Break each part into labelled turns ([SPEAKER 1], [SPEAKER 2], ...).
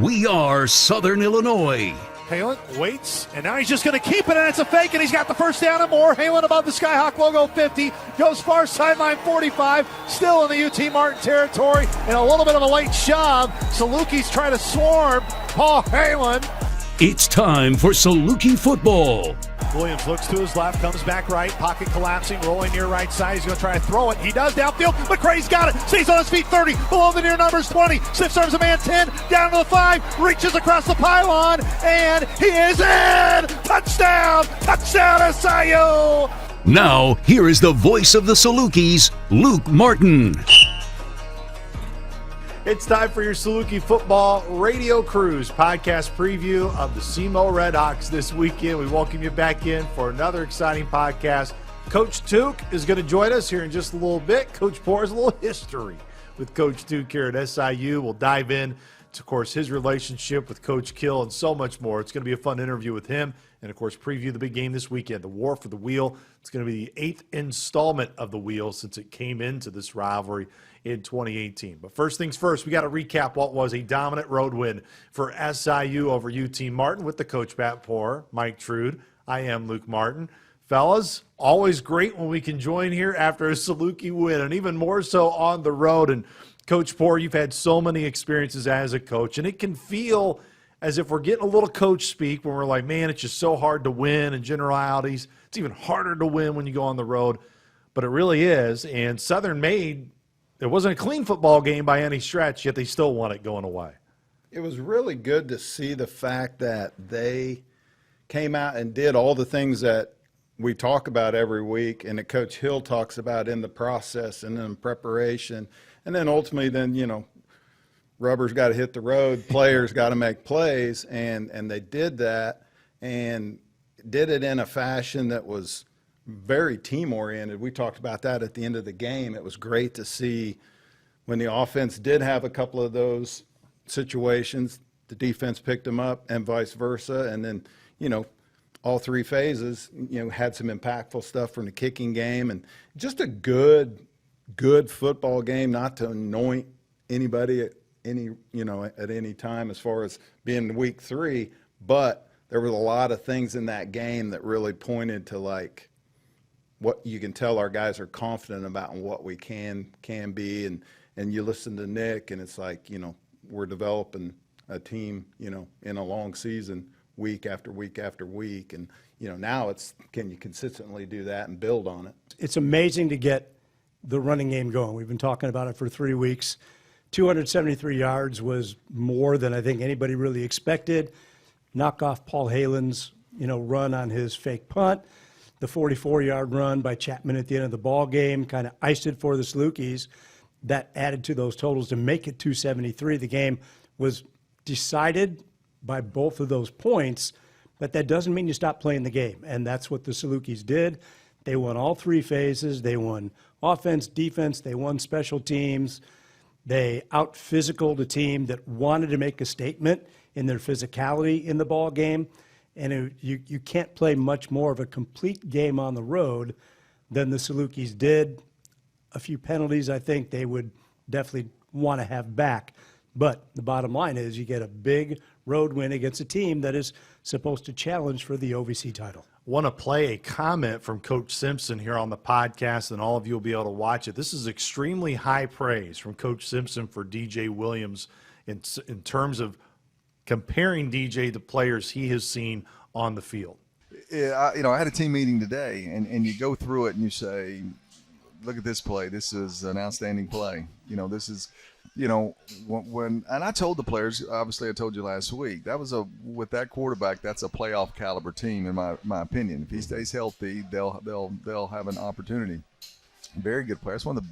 [SPEAKER 1] We are Southern Illinois.
[SPEAKER 2] Halen waits, and now he's just going to keep it, and it's a fake, and he's got the first down and more. Halen above the Skyhawk logo 50, goes far sideline 45, still in the UT Martin territory, and a little bit of a late shove. Saluki's trying to swarm Paul Halen.
[SPEAKER 1] It's time for Saluki football.
[SPEAKER 2] Williams looks to his left, comes back right, pocket collapsing, rolling near right side. He's going to try to throw it. He does downfield. McCray's got it. Stays on his feet 30, below the near numbers 20. Stiff serves a man 10, down to the 5, reaches across the pylon, and he is in! Touchdown! Touchdown SIU!
[SPEAKER 1] Now, here is the voice of the Salukis, Luke Martin.
[SPEAKER 2] It's time for your Saluki Football Radio Cruise podcast preview of the SEMO Redhawks this weekend. We welcome you back in for another exciting podcast. Coach Tuke is going to join us here in just a little bit. Coach Poor has a little history with Coach Tuke here at SIU. We'll dive in to, of course, his relationship with Coach Kill and so much more. It's going to be a fun interview with him and, of course, preview the big game this weekend, the War for the Wheel. It's going to be the 8th installment of the Wheel since it came into this rivalry in 2018. But first things first, we got to recap what was a dominant road win for SIU over UT Martin with the Coach Pat Poor, Mike Trude. I am Luke Martin. Fellas, always great when we can join here after a Saluki win, and even more so on the road. And Coach Poor, you've had so many experiences as a coach, and it can feel as if we're getting a little coach speak when we're like, man, it's just so hard to win in generalities. It's even harder to win when you go on the road. But it really is, and Southern made – it wasn't a clean football game by any stretch, yet they still won it going away.
[SPEAKER 3] It was really good to see the fact that they came out and did all the things that we talk about every week and that Coach Hill talks about in the process and in preparation. And then ultimately rubber's got to hit the road, players got to make plays, and they did that and did it in a fashion that was very team-oriented. We talked about that at the end of the game. It was great to see when the offense did have a couple of those situations, the defense picked them up and vice versa. And then, all three phases, had some impactful stuff from the kicking game and just a good football game, not to anoint anybody at any time as far as being week 3, but there was a lot of things in that game that really pointed to what you can tell our guys are confident about and what we can be. And you listen to Nick and it's like, we're developing a team, in a long season, week after week after week. And, now it's, can you consistently do that and build on it?
[SPEAKER 4] It's amazing to get the running game going. We've been talking about it for 3 weeks. 273 yards was more than I think anybody really expected. Knock off Paul Halen's, run on his fake punt. The 44-yard run by Chapman at the end of the ball game kind of iced it for the Salukis. That added to those totals to make it 273. The game was decided by both of those points, but that doesn't mean you stop playing the game, and that's what the Salukis did. They won all 3 phases. They won offense, defense. They won special teams. They out-physicaled a team that wanted to make a statement in their physicality in the ball game. And you can't play much more of a complete game on the road than the Salukis did. A few penalties I think they would definitely want to have back. But the bottom line is you get a big road win against a team that is supposed to challenge for the OVC title.
[SPEAKER 2] Want to play a comment from Coach Simpson here on the podcast, and all of you will be able to watch it. This is extremely high praise from Coach Simpson for DJ Williams in terms of comparing DJ to players he has seen on the field.
[SPEAKER 5] Yeah, I had a team meeting today, and you go through it and you say, look at this play. This is an outstanding play. This is, when and I told the players, obviously I told you last week, with that quarterback, that's a playoff caliber team in my opinion. If he stays healthy, they'll have an opportunity. Very good player. It's one of the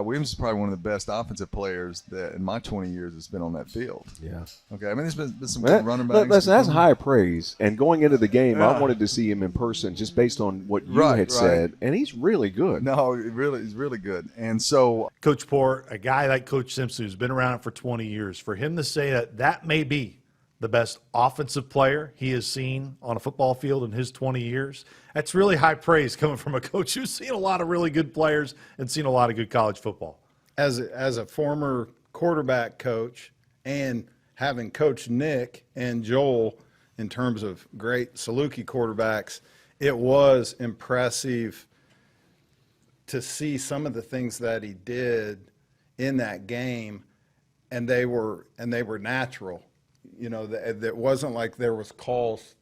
[SPEAKER 5] Williams is probably one of the best offensive players that in my 20 years has been on that field.
[SPEAKER 6] Yeah.
[SPEAKER 5] Okay. I mean, there's been some good running backs.
[SPEAKER 6] Listen, that's high praise. And going into the game, I wanted to see him in person just based on what you had said. And he's really good.
[SPEAKER 5] No, he's really good. And so,
[SPEAKER 2] Coach Poor, a guy like Coach Simpson who's been around it for 20 years, for him to say that may be the best offensive player he has seen on a football field in his 20 years. That's really high praise coming from a coach who's seen a lot of really good players and seen a lot of good college football.
[SPEAKER 3] As a former quarterback coach and having Coach Nick and Joel in terms of great Saluki quarterbacks, it was impressive to see some of the things that he did in that game, and they were natural. You know, that wasn't like there was calls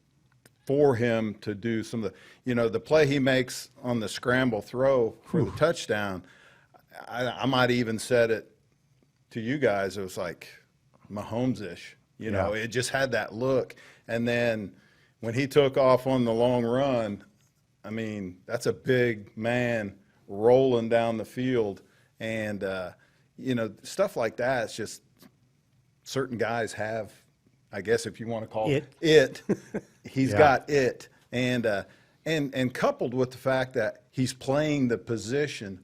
[SPEAKER 3] for him to do some of the, you know, the play he makes on the scramble throw for the touchdown. I might even said it to you guys. It was like Mahomes-ish. You know, it just had that look. And then when he took off on the long run, I mean, that's a big man rolling down the field. And, you know, stuff like that, it's just certain guys have, I guess if you want to call it, he's got it. And coupled with the fact that he's playing the position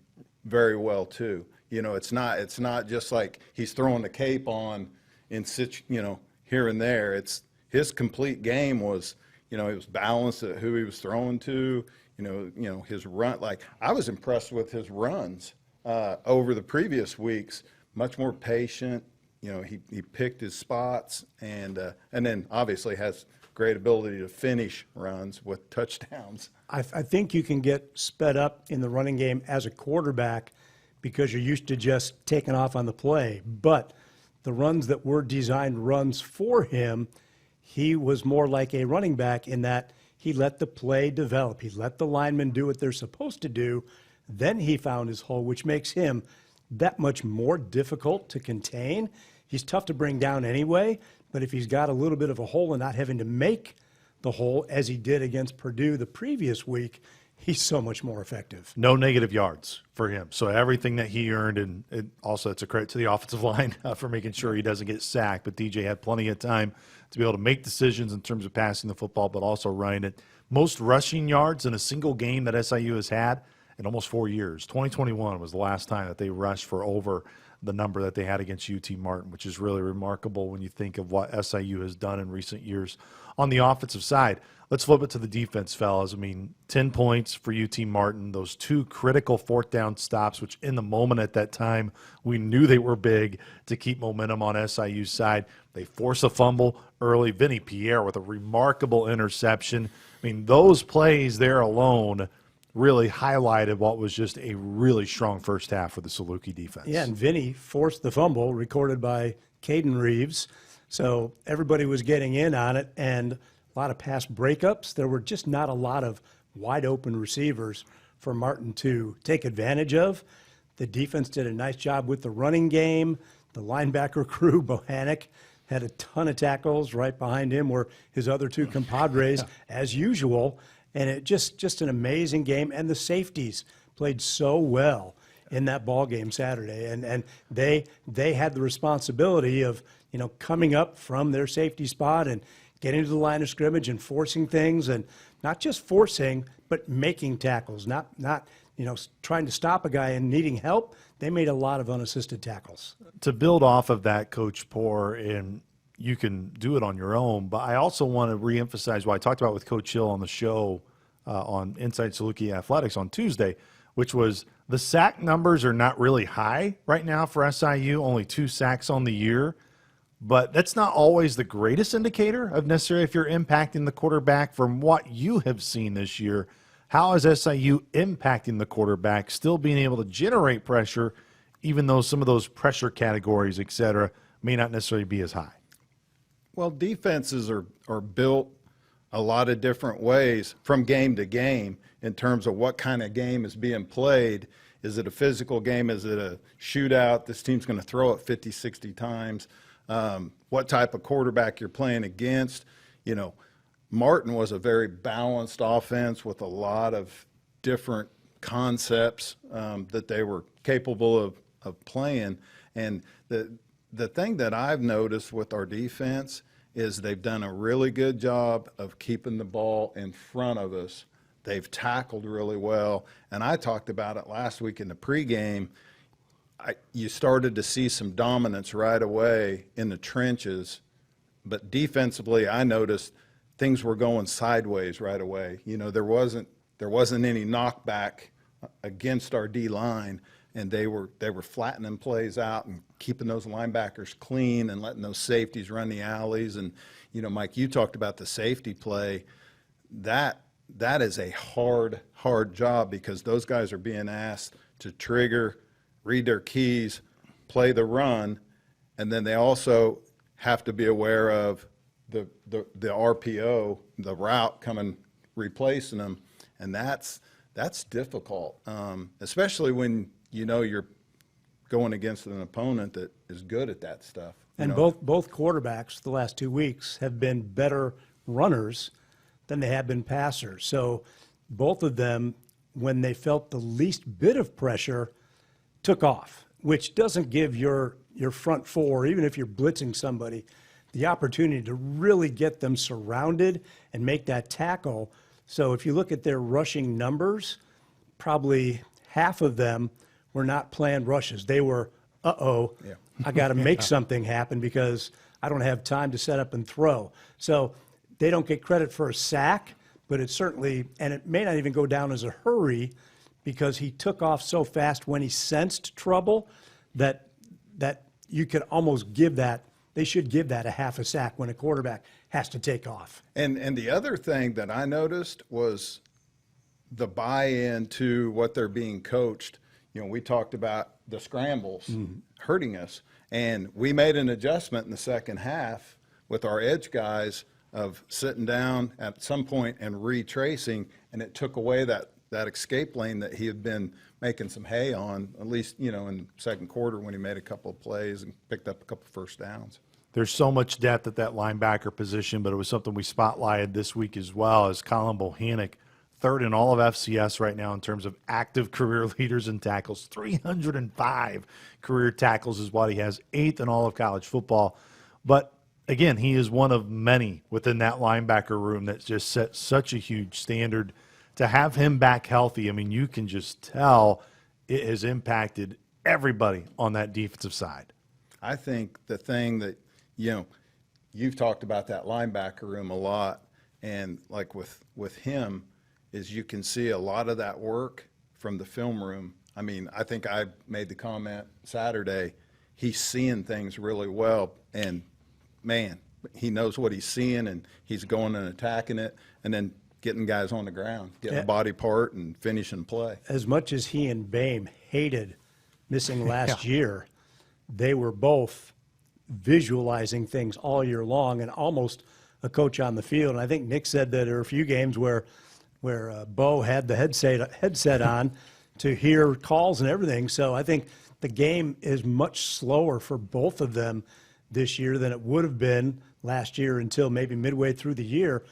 [SPEAKER 3] very well too. You know, it's not just like he's throwing the cape on in you know, here and there. It's his complete game was, you know, he was balanced at who he was throwing to, you know, his run. Like, I was impressed with his runs over the previous weeks, much more patient. You know, he picked his spots, and then obviously has great ability to finish runs with touchdowns.
[SPEAKER 4] I think you can get sped up in the running game as a quarterback because you're used to just taking off on the play. But the runs that were designed runs for him, he was more like a running back in that he let the play develop. He let the linemen do what they're supposed to do. Then he found his hole, which makes him that much more difficult to contain. He's tough to bring down anyway, but if he's got a little bit of a hole and not having to make the hole as he did against Purdue the previous week, he's so much more effective.
[SPEAKER 2] No negative yards for him. So everything that he earned, and also it's a credit to the offensive line for making sure he doesn't get sacked. But DJ had plenty of time to be able to make decisions in terms of passing the football, but also running it. Most rushing yards in a single game that SIU has had in almost 4 years. 2021 was the last time that they rushed for over the number that they had against UT Martin, which is really remarkable when you think of what SIU has done in recent years on the offensive side. Let's flip it to the defense, fellas. I mean, 10 points for UT Martin, those two critical fourth down stops, which in the moment at that time, we knew they were big to keep momentum on SIU's side. They force a fumble early. Vinny Pierre with a remarkable interception. I mean, those plays there alone really highlighted what was just a really strong first half for the Saluki defense.
[SPEAKER 4] Yeah, and Vinny forced the fumble, recorded by Caden Reeves. So everybody was getting in on it, and a lot of pass breakups. There were just not a lot of wide open receivers for Martin to take advantage of. The defense did a nice job with the running game. The linebacker crew, Bohannick, had a ton of tackles. Right behind him were his other two compadres, as usual. And it just an amazing game. And the safeties played so well in that ball game Saturday. And they had the responsibility of, you know, coming up from their safety spot and getting to the line of scrimmage and forcing things, and not just forcing, but making tackles, not you know, trying to stop a guy and needing help. They made a lot of unassisted tackles.
[SPEAKER 2] To build off of that, Coach Poor, and you can do it on your own, but I also want to reemphasize what I talked about with Coach Hill on the show on Inside Saluki Athletics on Tuesday, which was the sack numbers are not really high right now for SIU, only 2 sacks on the year, but that's not always the greatest indicator of necessarily if you're impacting the quarterback. From what you have seen this year, how is SIU impacting the quarterback, still being able to generate pressure, even though some of those pressure categories, et cetera, may not necessarily be as high?
[SPEAKER 3] Well, defenses are built a lot of different ways from game to game in terms of what kind of game is being played. Is it a physical game? Is it a shootout? This team's going to throw it 50, 60 times. What type of quarterback you're playing against. You know, Martin was a very balanced offense with a lot of different concepts that they were capable of playing. And the thing that I've noticed with our defense is they've done a really good job of keeping the ball in front of us. They've tackled really well. And I talked about it last week in the pregame. You started to see some dominance right away in the trenches. But defensively, I noticed things were going sideways right away. You know, there wasn't any knockback against our D-line. and they were flattening plays out and keeping those linebackers clean and letting those safeties run the alleys. And, Mike, you talked about the safety play. That is a hard job, because those guys are being asked to trigger, read their keys, play the run, and then they also have to be aware of the RPO, the route coming, replacing them, and that's difficult, especially when you're going against an opponent that is good at that stuff.
[SPEAKER 4] And both quarterbacks the last 2 weeks have been better runners than they have been passers. So both of them, when they felt the least bit of pressure, took off, which doesn't give your front four, even if you're blitzing somebody, the opportunity to really get them surrounded and make that tackle. So if you look at their rushing numbers, probably half of them were not planned rushes. They were, I got to make something happen because I don't have time to set up and throw. So they don't get credit for a sack, but it certainly, and it may not even go down as a hurry, because he took off so fast when he sensed trouble that you could almost give that, they should give that a half a sack when a quarterback has to take off. And
[SPEAKER 3] the other thing that I noticed was the buy-in to what they're being coached. We talked about the scrambles hurting us, and we made an adjustment in the second half with our edge guys of sitting down at some point and retracing, and it took away that escape lane that he had been making some hay on, at least, in the second quarter when he made a couple of plays and picked up a couple of first downs.
[SPEAKER 2] There's so much depth at that linebacker position, but it was something we spotlighted this week as well, as Colin Bohannon, third in all of FCS right now in terms of active career leaders in tackles. 305 career tackles is what he has, 8th in all of college football. But again, he is one of many within that linebacker room that just set such a huge standard. To have him back healthy, I mean, you can just tell it has impacted everybody on that defensive side.
[SPEAKER 3] I think the thing that, you've talked about that linebacker room a lot, and like with him, is you can see a lot of that work from the film room. I mean, I think I made the comment Saturday, he's seeing things really well, and man, he knows what he's seeing, and he's going and attacking it, and then getting guys on the ground, getting a body part and finishing play.
[SPEAKER 4] As much as he and Boehm hated missing last year, they were both visualizing things all year long and almost a coach on the field. And I think Nick said that there were a few games where Bo had the headset on to hear calls and everything. So I think the game is much slower for both of them this year than it would have been last year until maybe midway through the year.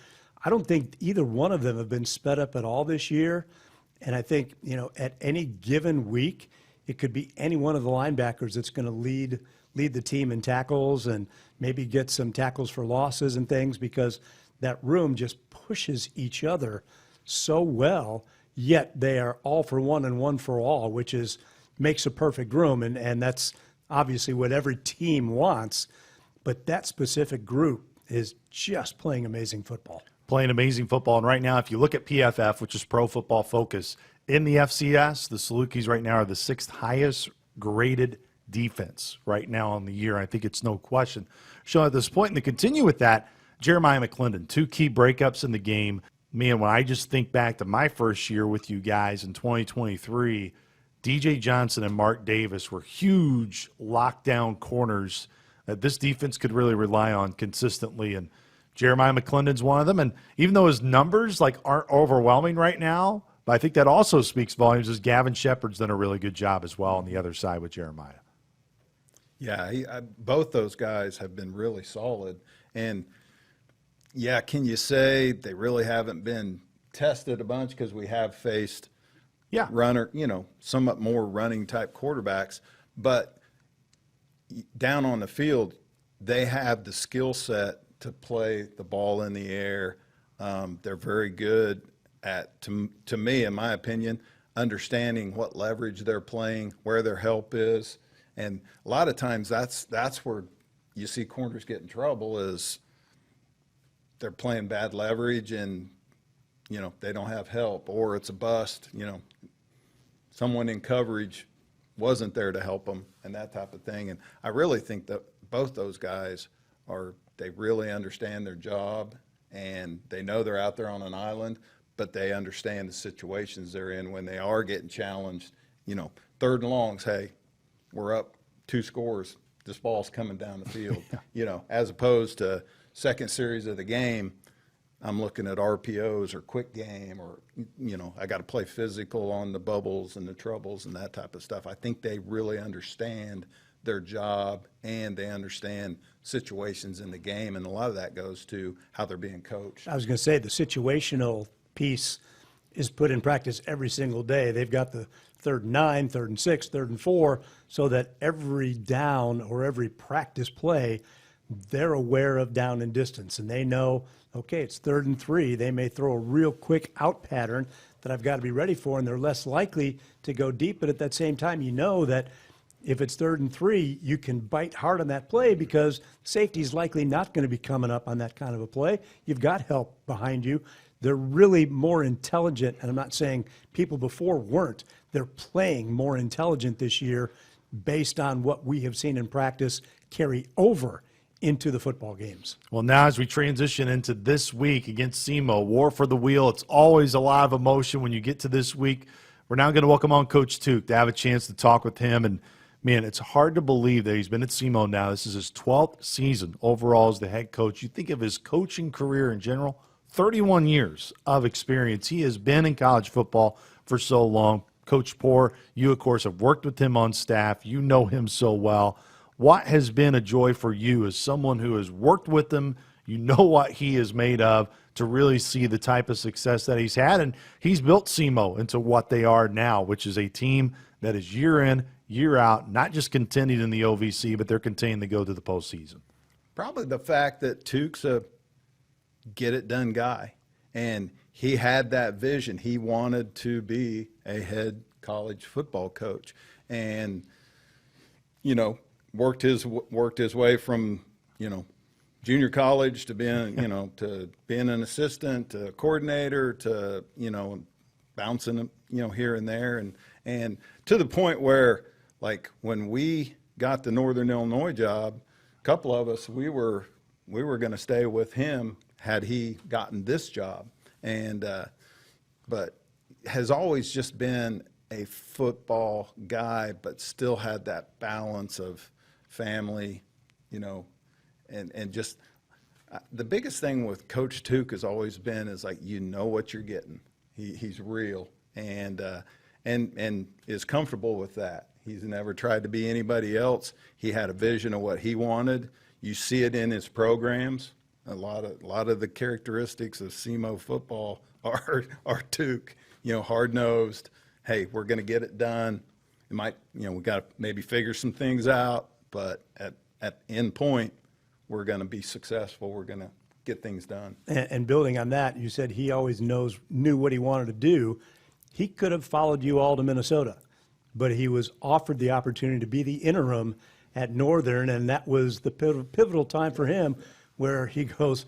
[SPEAKER 4] I don't think either one of them have been sped up at all this year. And I think, at any given week, it could be any one of the linebackers that's going to lead the team in tackles and maybe get some tackles for losses and things, because that room just pushes each other so well, yet they are all for one and one for all, which makes a perfect room. And that's obviously what every team wants. But that specific group is just playing amazing football.
[SPEAKER 2] Playing amazing football. And right now, if you look at PFF, which is Pro Football Focus, in the FCS, the Salukis right now are the 6th highest graded defense right now on the year. I think it's no question. So at this point, and to continue with that, Jeremiah McClendon, 2 key breakups in the game. Man, when I just think back to my first year with you guys in 2023, DJ Johnson and Mark Davis were huge lockdown corners that this defense could really rely on consistently. And Jeremiah McClendon's one of them. And even though his numbers aren't overwhelming right now, but I think that also speaks volumes, as Gavin Shepard's done a really good job as well on the other side with Jeremiah.
[SPEAKER 3] Yeah, both those guys have been really solid. And, yeah, can you say they really haven't been tested a bunch, because we have faced runner, somewhat more running type quarterbacks. But down on the field, they have the skill set to play the ball in the air. They're very good at, to me, in my opinion, understanding what leverage they're playing, where their help is. And a lot of times that's where you see corners get in trouble, is they're playing bad leverage and, they don't have help, or it's a bust, someone in coverage wasn't there to help them and that type of thing. And I really think that both those guys they really understand their job, and they know they're out there on an island, but they understand the situations they're in when they are getting challenged. You know, 3rd and longs, hey, we're up 2 scores. This ball's coming down the field, you know, as opposed to second series of the game, I'm looking at RPOs or quick game, or, you know, I got to play physical on the bubbles and the troubles and that type of stuff. I think they really understand their job, and they understand situations in the game, and a lot of that goes to how they're being coached.
[SPEAKER 4] I was going to say the situational piece is put in practice every single day. They've got the 3rd and 9, 3rd and 6, 3rd and 4, so that every down or every practice play, they're aware of down and distance, and they know, okay, it's 3rd and 3. They may throw a real quick out pattern that I've got to be ready for, and they're less likely to go deep. But at that same time, you know that if it's 3rd and 3, you can bite hard on that play because safety is likely not going to be coming up on that kind of a play. You've got help behind you. They're really more intelligent, and I'm not saying people before weren't. They're playing more intelligent this year based on what we have seen in practice carry over into the football games.
[SPEAKER 2] Well, now as we transition into this week against SEMO, War for the Wheel, it's always a lot of emotion when you get to this week. We're now going to welcome on Coach Tuke to have a chance to talk with him. And, man, it's hard to believe that he's been at SEMO now. This is his 12th season overall as the head coach. You think of his coaching career in general, 31 years of experience. He has been in college football for so long. Coach Poore, you, of course, have worked with him on staff. You know him so well. What has been a joy for you as someone who has worked with him, you know what he is made of, to really see the type of success that he's had? And he's built SEMO into what they are now, which is a team that is year in, year out, not just contending in the OVC, but they're continuing to go to the postseason.
[SPEAKER 3] Probably the fact that Tuke's a get-it-done guy, and he had that vision. He wanted to be a head college football coach, and, you know, worked his way from, you know, junior college to being, you know, to being an assistant, to a coordinator, to, you know, bouncing, you know, here and there, and to the point where, like, when we got the Northern Illinois job, a couple of us, we were going to stay with him had he gotten this job, and but has always just been a football guy, but still had that balance of family, you know, and just the biggest thing with Coach Tuke has always been is, like, you know what you're getting. He's real, and is comfortable with that. He's never tried to be anybody else. He had a vision of what he wanted. You see it in his programs. A lot of the characteristics of SEMO football are Tuke. You know, hard-nosed. Hey, we're going to get it done. It might, you know, we got to maybe figure some things out, but at end point, we're going to be successful. We're going to get things done.
[SPEAKER 4] And building on that, you said he always knew what he wanted to do. He could have followed you all to Minnesota, but he was offered the opportunity to be the interim at Northern, and that was the pivotal time for him where he goes,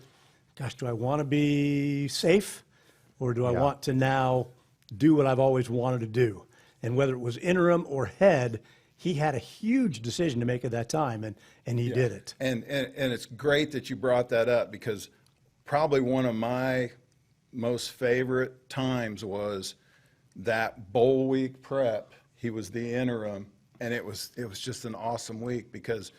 [SPEAKER 4] gosh, do I want to be safe, or do I want to now do what I've always wanted to do? And whether it was interim or head, he had a huge decision to make at that time, and he did it.
[SPEAKER 3] And it's great that you brought that up, because probably one of my most favorite times was that bowl week prep. He was the interim, and it was just an awesome week, because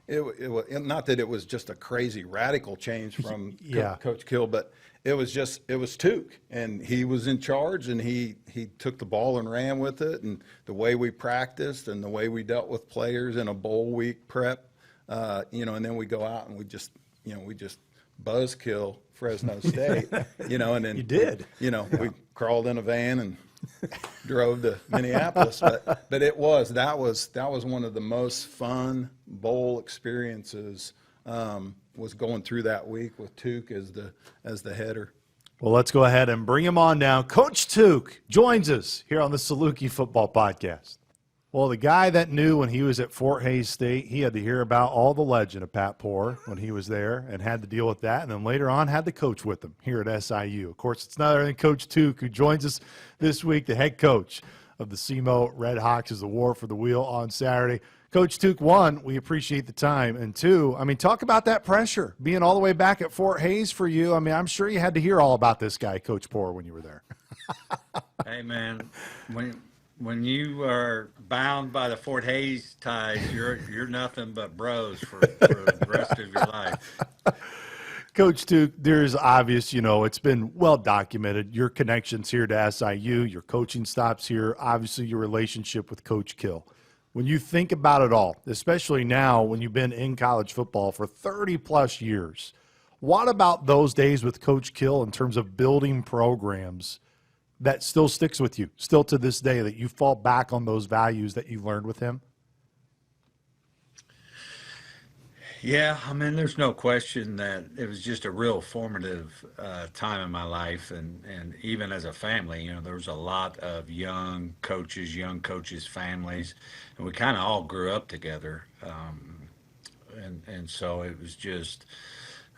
[SPEAKER 3] it not that it was just a crazy radical change from Coach Kill, but it was Tuke, and he was in charge, and he took the ball and ran with it, and the way we practiced and the way we dealt with players in a bowl week prep, you know, and then we go out and we just buzzkill Fresno State, you know, and then
[SPEAKER 4] you did,
[SPEAKER 3] you know, we crawled in a van and drove to Minneapolis, but that was one of the most fun bowl experiences. Was going through that week with Tuke as the header.
[SPEAKER 2] Well, let's go ahead and bring him on now. Coach Tuke joins us here on the Saluki Football Podcast. Well, the guy that knew when he was at Fort Hays State, he had to hear about all the legend of Pat Poore when he was there and had to deal with that, and then later on had to coach with him here at SIU. Of course, it's none other than Coach Tuke who joins us this week, the head coach of the SEMO Red Hawks as the war for the wheel on Saturday. Coach Tuke, one, we appreciate the time. And two, I mean, talk about that pressure being all the way back at Fort Hays for you. I mean, I'm sure you had to hear all about this guy, Coach Poor, when you were there.
[SPEAKER 7] Hey, man, when you are bound by the Fort Hays ties, you're nothing but bros for the rest of your life.
[SPEAKER 2] Coach Tuke, there's obvious, it's been well documented, your connections here to SIU, your coaching stops here, obviously your relationship with Coach Kill. When you think about it all, especially now when you've been in college football for 30-plus years, what about those days with Coach Kill in terms of building programs that still sticks with you, still to this day, that you fall back on those values that you learned with him?
[SPEAKER 7] Yeah, I mean, there's no question that it was just a real formative time in my life, and even as a family, there was a lot of young coaches' families, and we kind of all grew up together, and so it was just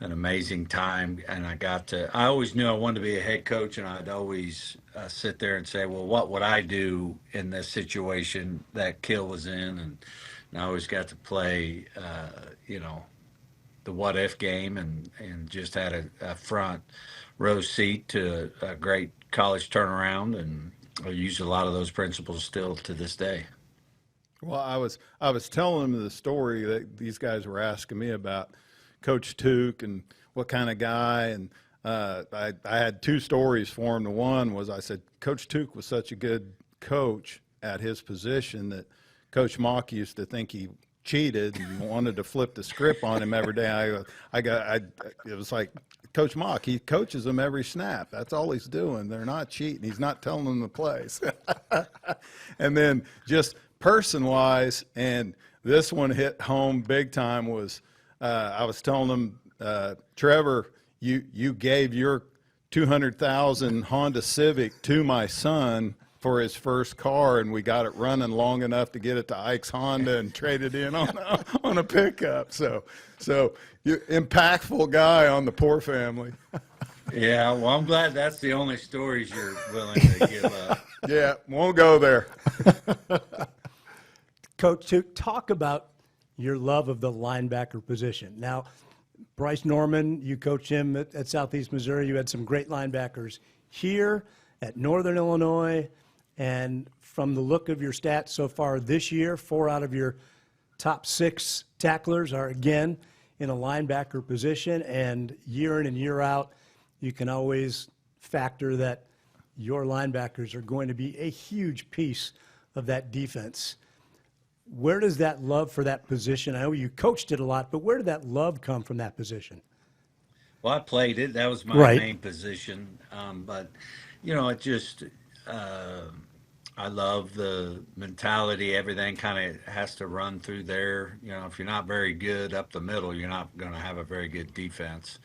[SPEAKER 7] an amazing time. And I always knew I wanted to be a head coach, and I'd always sit there and say, well, what would I do in this situation that Kill was in? And I always got to play, the what if game, and just had a front row seat to a great college turnaround, and I use a lot of those principles still to this day.
[SPEAKER 3] Well, I was telling them the story that these guys were asking me about Coach Tuke and what kind of guy, and I had two stories for him. The one was, I said, Coach Tuke was such a good coach at his position that Coach Mock used to think he cheated and wanted to flip the script on him every day. It was like, Coach Mock, he coaches them every snap. That's all he's doing. They're not cheating. He's not telling them the plays. And then just person-wise, and this one hit home big time, was I was telling them, Trevor, you gave your 200,000 Honda Civic to my son for his first car, and we got it running long enough to get it to Ike's Honda and trade it in on a pickup. So you impactful guy on the Poor family.
[SPEAKER 7] Yeah, well, I'm glad that's the only stories you're willing to give up.
[SPEAKER 3] Yeah, won't go there.
[SPEAKER 4] Coach, to talk about your love of the linebacker position. Now, Bryce Norman, you coached him at Southeast Missouri. You had some great linebackers here at Northern Illinois. And from the look of your stats so far this year, 4 out of your top 6 tacklers are, again, in a linebacker position. And year in and year out, you can always factor that your linebackers are going to be a huge piece of that defense. Where does that love for that position? I know you coached it a lot, but where did that love come from, that position?
[SPEAKER 7] Well, I played it. That was my main position. But, it just I love the mentality. Everything kind of has to run through there. If you're not very good up the middle, you're not going to have a very good defense.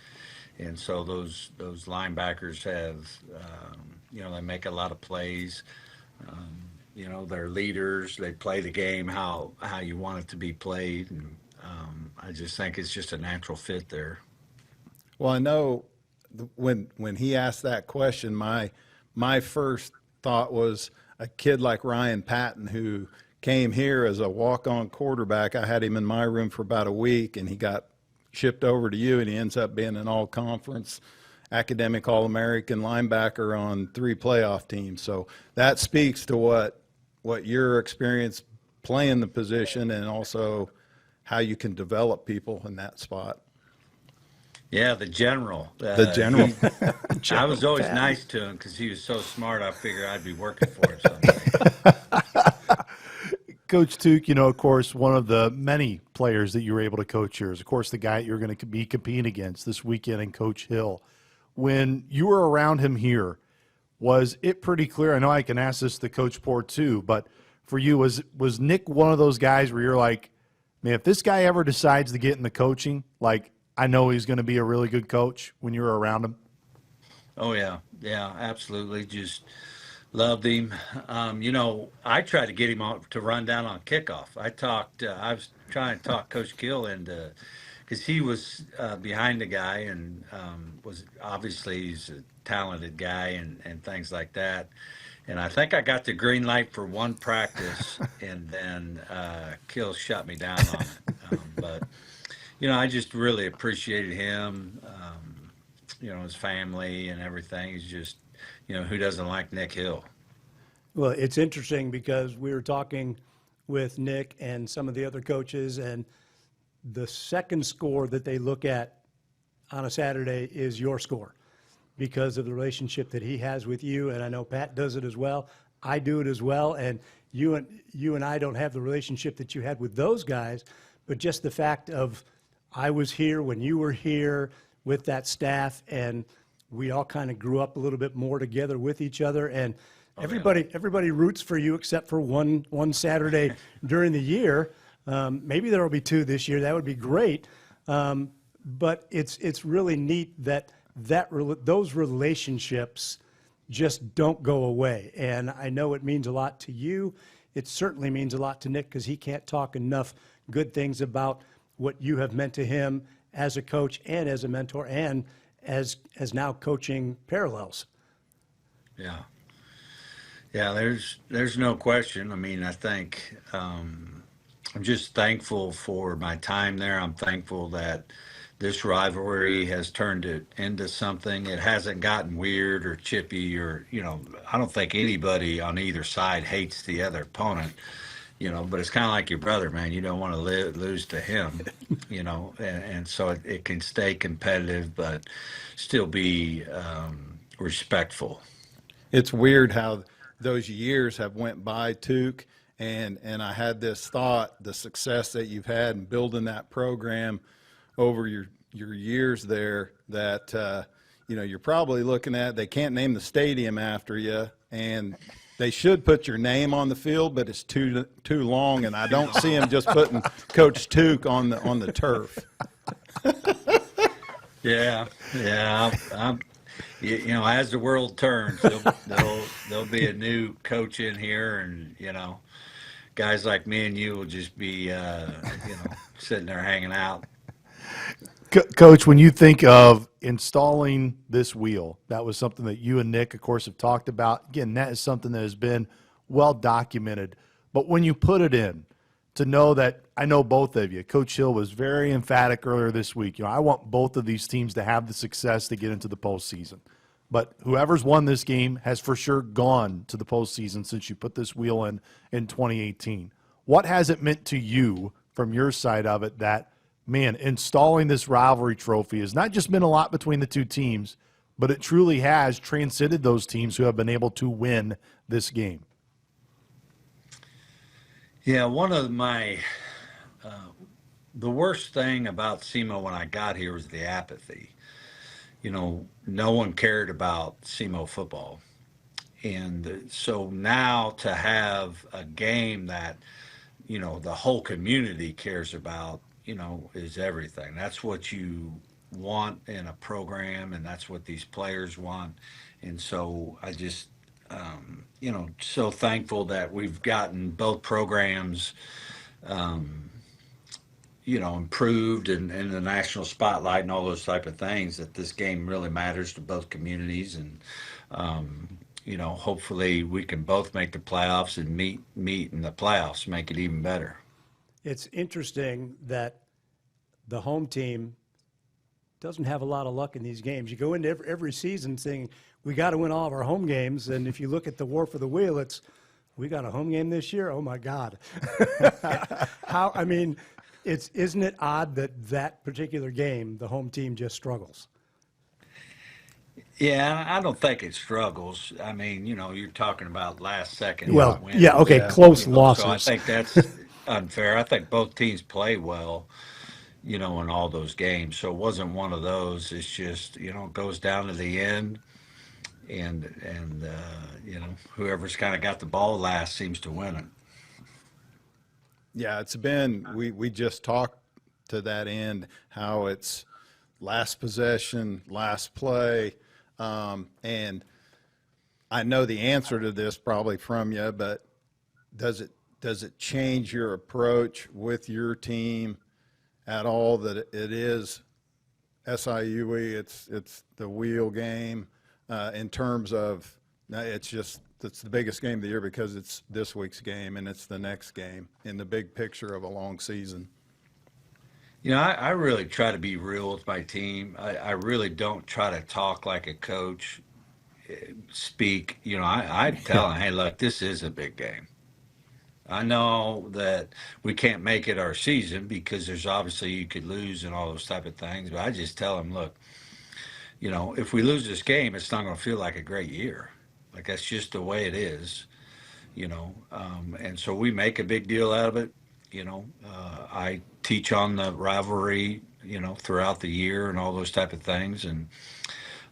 [SPEAKER 7] And so those linebackers have, they make a lot of plays. They're leaders. They play the game how you want it to be played. And I just think it's just a natural fit there.
[SPEAKER 3] Well, I know when he asked that question, my first thought was a kid like Ryan Patton, who came here as a walk-on quarterback. I had him in my room for about a week, and he got shipped over to you, and he ends up being an all-conference academic All-American linebacker on 3 playoff teams. So that speaks to what your experience playing the position, and also how you can develop people in that spot.
[SPEAKER 7] Yeah, the general.
[SPEAKER 3] The general.
[SPEAKER 7] I was always nice to him because he was so smart. I figured I'd be working for him someday.
[SPEAKER 2] Coach Tuke, of course, one of the many players that you were able to coach here is, of course, the guy you're going to be competing against this weekend in Coach Hill. When you were around him here, was it pretty clear? I know I can ask this to Coach Poor too, but for you, was Nick one of those guys where you're like, man, if this guy ever decides to get into coaching, like, I know he's going to be a really good coach when you were around him?
[SPEAKER 7] Oh, yeah. Yeah, absolutely. Just loved him. I tried to get him to run down on kickoff. I was trying to talk Coach Kill into, because he was behind the guy, and was obviously he's a talented guy and things like that. And I think I got the green light for one practice, and then Kill shut me down on it. But I just really appreciated him. His family and everything. He's just, who doesn't like Nick Hill?
[SPEAKER 4] Well, it's interesting because we were talking with Nick and some of the other coaches, and the second score that they look at on a Saturday is your score because of the relationship that he has with you. And I know Pat does it as well. I do it as well. And you and I don't have the relationship that you had with those guys, but just the fact of I was here when you were here with that staff, and we all kind of grew up a little bit more together with each other. And everybody roots for you except for one Saturday during the year. Maybe there will be two this year. That would be great. But it's really neat that those relationships just don't go away. And I know it means a lot to you. It certainly means a lot to Nick because he can't talk enough good things about what you have meant to him as a coach and as a mentor and as now coaching parallels.
[SPEAKER 7] Yeah. Yeah, there's no question. I mean, I think I'm just thankful for my time there. I'm thankful that this rivalry has turned it into something. It hasn't gotten weird or chippy or, I don't think anybody on either side hates the other opponent, but it's kind of like your brother, man. You don't want to lose to him, and so it can stay competitive, but still be respectful.
[SPEAKER 3] It's weird how those years have went by, Tuke, and I had this thought, the success that you've had in building that program over your years there, that you're probably looking at, they can't name the stadium after you, and they should put your name on the field, but it's too long, and I don't see them just putting Coach Tuke on the turf.
[SPEAKER 7] Yeah. As the world turns, there'll be a new coach in here, and guys like me and you will just be sitting there hanging out.
[SPEAKER 2] Coach, when you think of installing this wheel, that was something that you and Nick, of course, have talked about. Again, that is something that has been well documented. But when you put it in, to know that, I know both of you, Coach Hill was very emphatic earlier this week. I want both of these teams to have the success to get into the postseason. But whoever's won this game has for sure gone to the postseason since you put this wheel in 2018. What has it meant to you from your side of it that, man, installing this rivalry trophy has not just been a lot between the two teams, but it truly has transcended those teams who have been able to win this game?
[SPEAKER 7] Yeah, one of the worst thing about SEMO when I got here was the apathy. No one cared about SEMO football. And so now to have a game that, the whole community cares about, is everything. That's what you want in a program, and that's what these players want. And so I just, so thankful that we've gotten both programs, improved and in the national spotlight and all those type of things, that this game really matters to both communities. And, hopefully we can both make the playoffs and meet in the playoffs, make it even better.
[SPEAKER 4] It's interesting that the home team doesn't have a lot of luck in these games. You go into every season saying, we got to win all of our home games. And if you look at the war for the wheel, it's, we got a home game this year? Oh, my God. Isn't it odd that particular game, the home team just struggles?
[SPEAKER 7] Yeah, I don't think it struggles. I mean, you're talking about last second.
[SPEAKER 4] Well,
[SPEAKER 7] wins.
[SPEAKER 4] yeah, okay, close losses.
[SPEAKER 7] So I think that's unfair. I think both teams play well, in all those games. So it wasn't one of those. It's just, it goes down to the end, and whoever's kind of got the ball last seems to win it.
[SPEAKER 3] Yeah, it's been, we just talked to that end, how it's last possession, last play. And I know the answer to this probably from you, but does it change your approach with your team at all that it is SIUE, it's the wheel game, in terms of, it's the biggest game of the year because it's this week's game and it's the next game in the big picture of a long season.
[SPEAKER 7] I really try to be real with my team. I really don't try to talk like a coach, speak. I tell them, hey, look, this is a big game. I know that we can't make it our season because there's obviously you could lose and all those type of things. But I just tell them, look, if we lose this game, it's not going to feel like a great year. Like that's just the way it is, and so we make a big deal out of it. I teach on the rivalry, throughout the year and all those type of things. And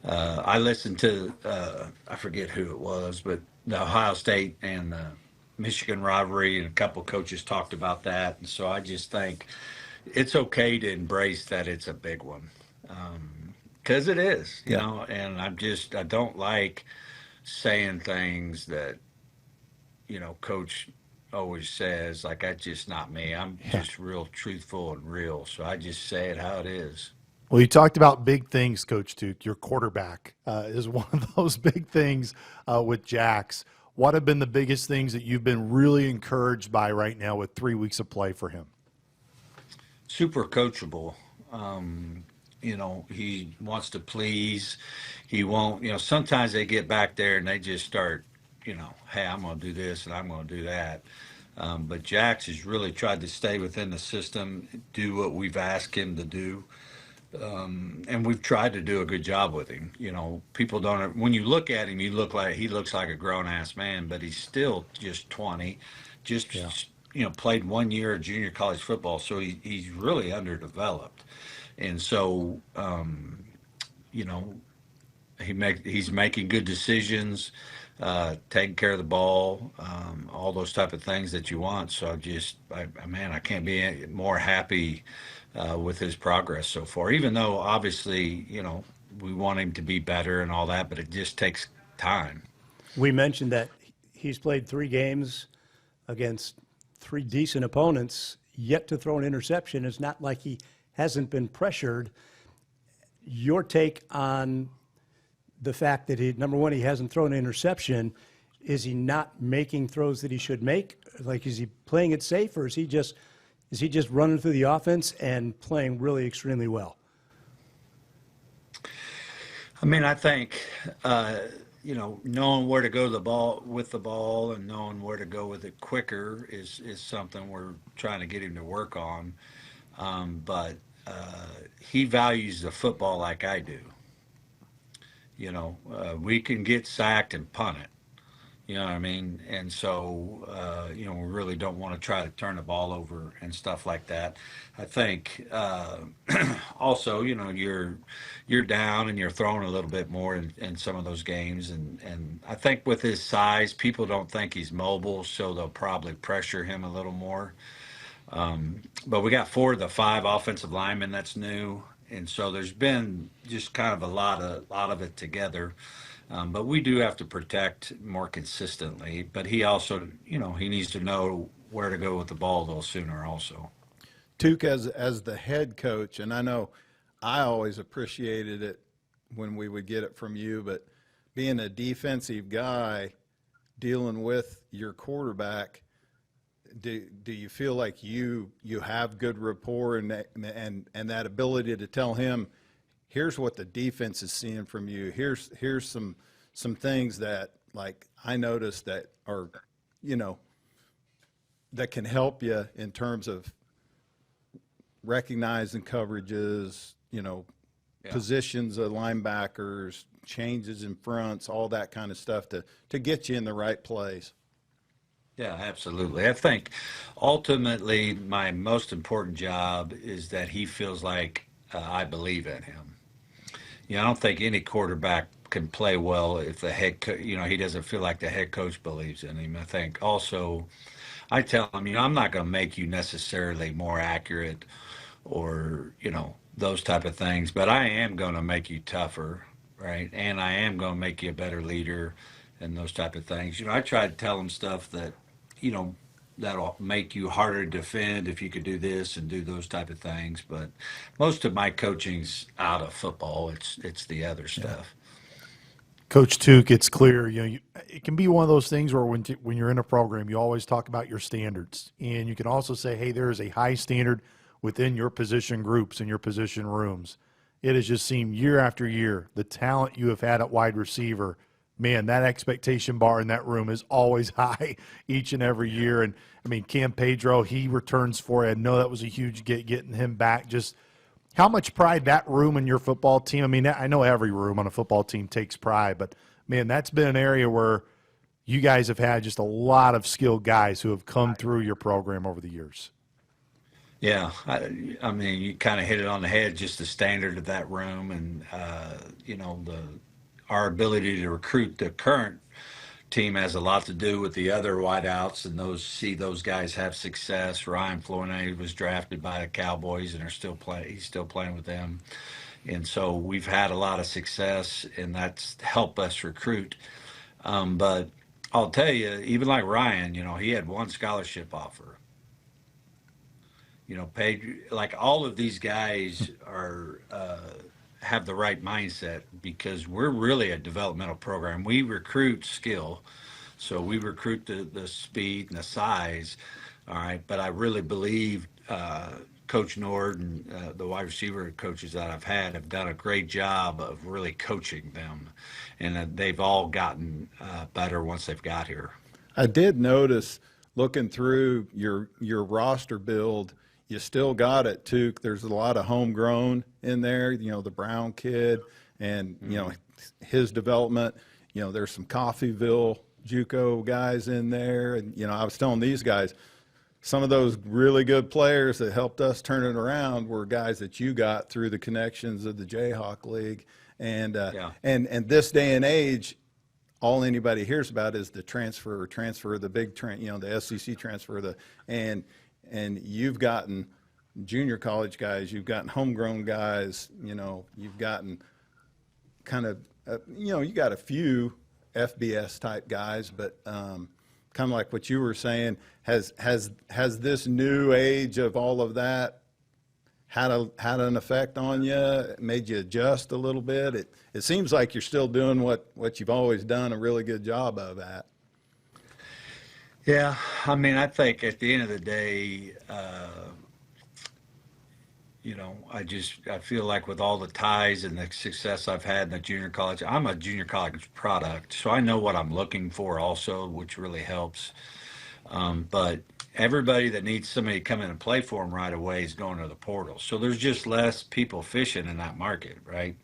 [SPEAKER 7] I listened to, I forget who it was, but the Ohio State and the Michigan rivalry, and a couple coaches talked about that. And so I just think it's okay to embrace that it's a big one, because it is, and I don't like saying things that, coach always says, like, that's just not me. I'm just real truthful and real. So I just say it how it is.
[SPEAKER 2] Well, you talked about big things, Coach Duke. Your quarterback is one of those big things with Jax. What have been the biggest things that you've been really encouraged by right now with 3 weeks of play for him?
[SPEAKER 7] Super coachable. He wants to please. He won't, sometimes they get back there and they just start, hey, I'm going to do this and I'm going to do that. But Jax has really tried to stay within the system, do what we've asked him to do. And we've tried to do a good job with him. People don't, when you look at him, he looks like a grown ass man, but he's still just 20, played 1 year of junior college football. So he's really underdeveloped. And so, he's making good decisions, taking care of the ball, all those type of things that you want. So I can't be more happy with his progress so far, even though obviously, we want him to be better and all that, but it just takes time.
[SPEAKER 4] We mentioned that he's played 3 games against 3 decent opponents, yet to throw an interception. It's not like he hasn't been pressured. Your take on the fact that number one, he hasn't thrown an interception. Is he not making throws that he should make? Like, is he playing it safe, or is he just running through the offense and playing really extremely well?
[SPEAKER 7] I think, knowing where to go with the ball and knowing where to go with it quicker is something we're trying to get him to work on. But he values the football like I do. We can get sacked and punt it. You know what I mean? And so, we really don't want to try to turn the ball over and stuff like that. I think also, you're down and you're throwing a little bit more in some of those games. And I think with his size, people don't think he's mobile, so they'll probably pressure him a little more. But we got 4 of the 5 offensive linemen that's new. And so there's been just kind of a lot of it together. But we do have to protect more consistently. But he also, he needs to know where to go with the ball a little sooner also.
[SPEAKER 3] Tuke, as the head coach, and I know I always appreciated it when we would get it from you, but being a defensive guy, dealing with your quarterback, do you feel like you have good rapport and that ability to tell him, here's what the defense is seeing from you. Here's some things that, like, I noticed that are, that can help you in terms of recognizing coverages, positions of linebackers, changes in fronts, all that kind of stuff to get you in the right place.
[SPEAKER 7] Yeah, absolutely. I think ultimately my most important job is that he feels like I believe in him. I don't think any quarterback can play well if the head he doesn't feel like the head coach believes in him. I think also I tell him, I'm not going to make you necessarily more accurate or, those type of things, but I am going to make you tougher, right? And I am going to make you a better leader and those type of things. I try to tell him stuff that, that'll make you harder to defend if you could do this and do those type of things. But most of my coaching's out of football. It's the other stuff.
[SPEAKER 2] Coach Tuke, it's clear, it can be one of those things where when you're in a program, you always talk about your standards. And you can also say, hey, there is a high standard within your position groups and your position rooms. It has just seemed year after year, the talent you have had at wide receiver, man, that expectation bar in that room is always high each and every year. And, I mean, Cam Pedro, he returns for it. I know that was a huge getting him back. Just how much pride that room in your football team? I mean, I know every room on a football team takes pride, but, man, that's been an area where you guys have had just a lot of skilled guys who have come through your program over the years.
[SPEAKER 7] Yeah, I mean, you kind of hit it on the head, just the standard of that room and, our ability to recruit the current team has a lot to do with the other wideouts and those guys have success. Ryan Flournoy was drafted by the Cowboys and he's still playing with them. And so we've had a lot of success and that's helped us recruit. But I'll tell you, even like Ryan, he had one scholarship offer. Paid like all of these guys are have the right mindset because we're really a developmental program. We recruit skill, so we recruit the speed and the size. All right, but I really believe Coach Nord and the wide receiver coaches that I've had have done a great job of really coaching them, and they've all gotten better once they've got here.
[SPEAKER 3] I did notice looking through your roster build, you still got it, Tuke. There's a lot of homegrown in there, the Brown kid and, his development. There's some Coffeyville JUCO guys in there. And, I was telling these guys, some of those really good players that helped us turn it around were guys that you got through the connections of the Jayhawk League. And, and this day and age, all anybody hears about is the transfer, the big, the SEC transfer, and you've gotten junior college guys, you've gotten homegrown guys, you've gotten kind of, you got a few FBS type guys, but kind of like what you were saying, has this new age of all of that had an effect on you, made you adjust a little bit? It seems like you're still doing what you've always done a really good job of at.
[SPEAKER 7] Yeah, I mean, I think at the end of the day, I feel like with all the ties and the success I've had in the junior college, I'm a junior college product, so I know what I'm looking for also, which really helps. But everybody that needs somebody to come in and play for them right away is going to the portal. So there's just less people fishing in that market, right?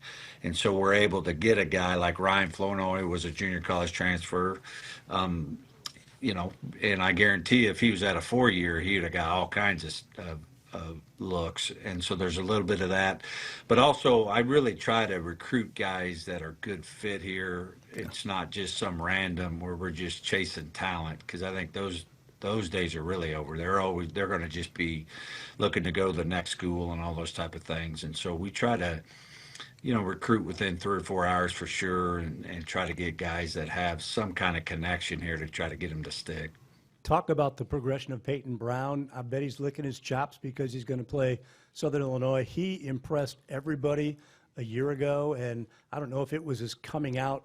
[SPEAKER 7] And so we're able to get a guy like Ryan Flournoy, who was a junior college transfer. And I guarantee if he was at a 4-year, he'd have got all kinds of looks. And so there's a little bit of that. But also, I really try to recruit guys that are good fit here. It's not just some random where we're just chasing talent, because I think those days are really over. They're going to just be looking to go to the next school and all those type of things. And so we try to recruit within 3 or 4 hours for sure, and try to get guys that have some kind of connection here to try to get them to stick.
[SPEAKER 4] Talk about the progression of Peyton Brown. I bet he's licking his chops because he's going to play Southern Illinois. He impressed everybody a year ago, and I don't know if it was his coming out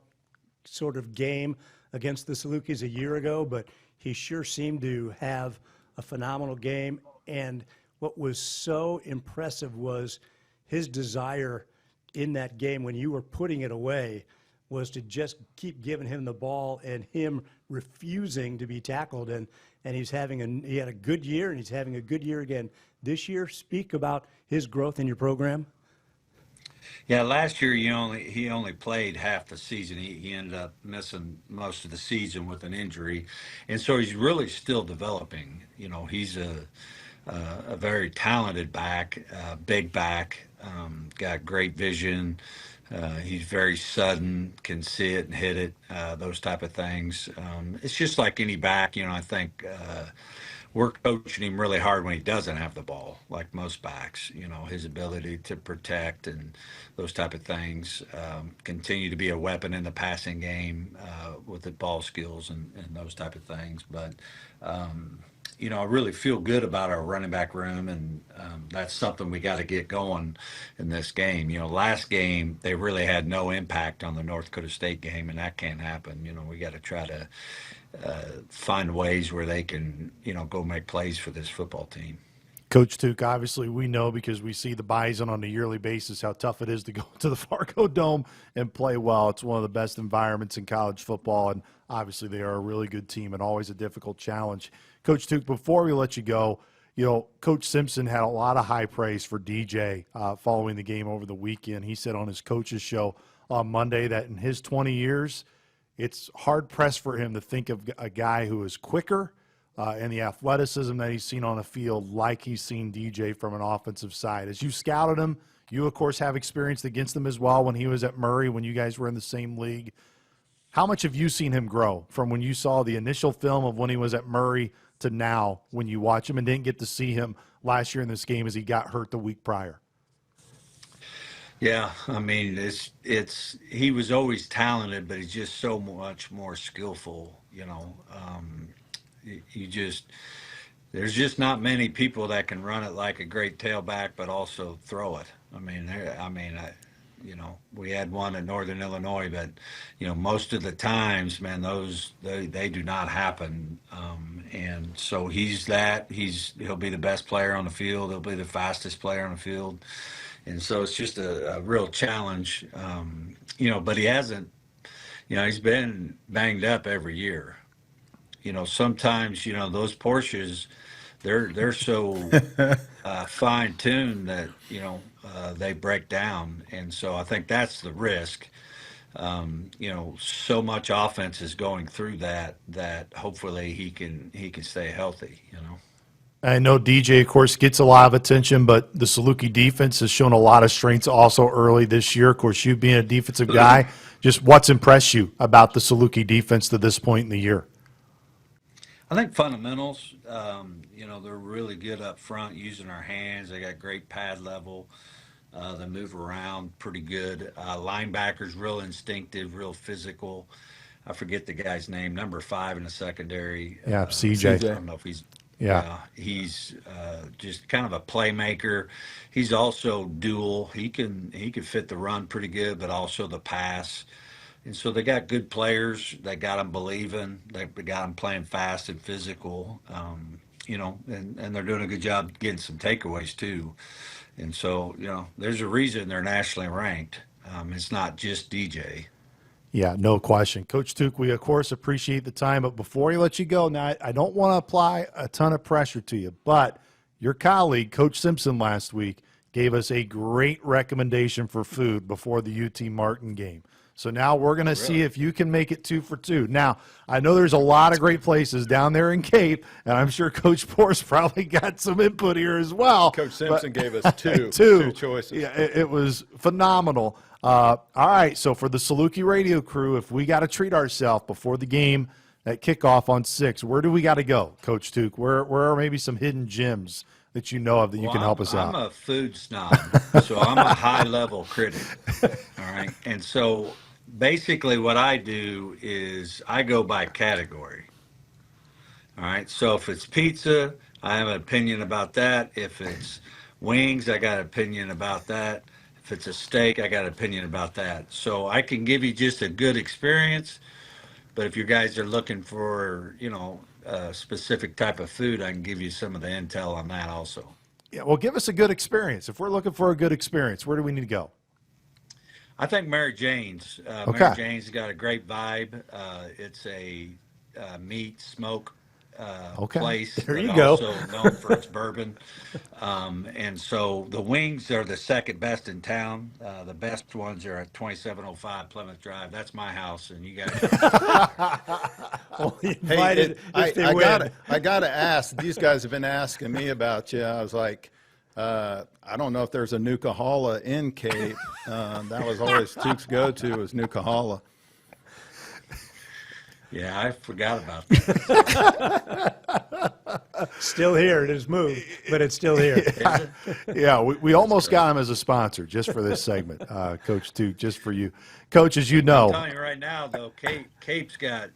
[SPEAKER 4] sort of game against the Salukis a year ago, but he sure seemed to have a phenomenal game. And what was so impressive was his desire in that game when you were putting it away was to just keep giving him the ball and him refusing to be tackled. And he had a good year, and he's having a good year again this year. Speak about his growth in your program.
[SPEAKER 7] Yeah, last year he only played half the season. He ended up missing most of the season with an injury, and so he's really still developing. He's a very talented back, big back, got great vision. He's very sudden, can see it and hit it, those type of things. It's just like any back, I think we're coaching him really hard when he doesn't have the ball, like most backs. His ability to protect and those type of things, continue to be a weapon in the passing game with the ball skills and those type of things. But I really feel good about our running back room, and that's something we got to get going in this game. Last game they really had no impact on the North Dakota State game, and that can't happen. We got to try to find ways where they can, go make plays for this football team.
[SPEAKER 2] Coach Tuke, obviously we know because we see the Bison on a yearly basis how tough it is to go to the Fargo Dome and play well. It's one of the best environments in college football, and obviously they are a really good team and always a difficult challenge. Coach Tuke, before we let you go, Coach Simpson had a lot of high praise for DJ following the game over the weekend. He said on his coach's show on Monday that in his 20 years, it's hard-pressed for him to think of a guy who is quicker and the athleticism that he's seen on the field like he's seen DJ from an offensive side. As you scouted him, you, of course, have experience against him as well when he was at Murray, when you guys were in the same league. How much have you seen him grow from when you saw the initial film of when he was at Murray to now when you watch him and didn't get to see him last year in this game as he got hurt the week prior?
[SPEAKER 7] Yeah, I mean, he was always talented, but he's just so much more skillful, there's just not many people that can run it like a great tailback, but also throw it. We had one in Northern Illinois, but most of the times, man, they do not happen. And so he'll be the best player on the field. He'll be the fastest player on the field. And so it's just a real challenge, but he hasn't, he's been banged up every year. Sometimes, those Porsches, they're so fine-tuned that, they break down. And so I think that's the risk. So much offense is going through that hopefully he can stay healthy,
[SPEAKER 2] I know DJ, of course, gets a lot of attention, but the Saluki defense has shown a lot of strengths also early this year. Of course, you being a defensive guy, just what's impressed you about the Saluki defense to this point in the year?
[SPEAKER 7] I think fundamentals, they're really good up front using our hands. They got great pad level. They move around pretty good. Linebackers, real instinctive, real physical. I forget the guy's name, number 5 in the secondary.
[SPEAKER 2] Yeah, CJ.
[SPEAKER 7] I don't know if he's he's just kind of a playmaker. He's also dual. He can fit the run pretty good, but also the pass. And so they got good players. They got them believing. They got them playing fast and physical. And they're doing a good job getting some takeaways too. And so there's a reason they're nationally ranked. It's not just DJ.
[SPEAKER 2] Yeah, no question. Coach Tuke, we, of course, appreciate the time. But before we let you go, now I don't want to apply a ton of pressure to you, but your colleague, Coach Simpson, last week gave us a great recommendation for food before the UT Martin game. So now we're going to see if you can make it 2 for 2. Now, I know there's a lot of great places down there in Cape, and I'm sure Coach Force probably got some input here as well.
[SPEAKER 3] Coach Simpson gave us two choices.
[SPEAKER 2] Yeah, it was phenomenal. All right, so for the Saluki radio crew, if we got to treat ourselves before the game at kickoff on 6, where do we got to go, Coach Tuke? Where are maybe some hidden gems that you know of that you can help us out?
[SPEAKER 7] I'm a food snob, so I'm a high-level critic, all right? And so basically what I do is I go by category, all right? So if it's pizza, I have an opinion about that. If it's wings, I got an opinion about that. If it's a steak, I got an opinion about that. So I can give you just a good experience, but if you guys are looking for, a specific type of food, I can give you some of the intel on that also.
[SPEAKER 2] Yeah, well, give us a good experience. If we're looking for a good experience, where do we need to go?
[SPEAKER 7] I think Mary Jane's.
[SPEAKER 2] Okay.
[SPEAKER 7] Mary Jane's got a great vibe. It's a meat smoke place.
[SPEAKER 2] There you
[SPEAKER 7] but
[SPEAKER 2] go.
[SPEAKER 7] Also known for its bourbon. And so the wings are the second best in town. The best ones are at 2705 Plymouth Drive. That's my house, and you guys.
[SPEAKER 2] Invited if they win.
[SPEAKER 3] I gotta ask. These guys have been asking me about you. I was like, I don't know if there's a Nuka-Halla in Cape. That was always Tuke's go-to was Nuka-Halla.
[SPEAKER 7] Yeah, I forgot about that.
[SPEAKER 4] Still here. It has moved, but it's still here.
[SPEAKER 2] Yeah, we almost got him as a sponsor just for this segment, Coach Duke, just for you. Coach, as you
[SPEAKER 7] I'm
[SPEAKER 2] know.
[SPEAKER 7] telling you right now, though, Cape's got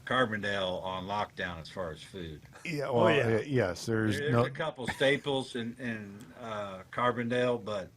[SPEAKER 7] Carbondale on lockdown as far as food.
[SPEAKER 2] Yeah, well,
[SPEAKER 4] yeah.
[SPEAKER 2] Yes, there's
[SPEAKER 7] There's
[SPEAKER 2] no.
[SPEAKER 7] a couple staples in Carbondale, but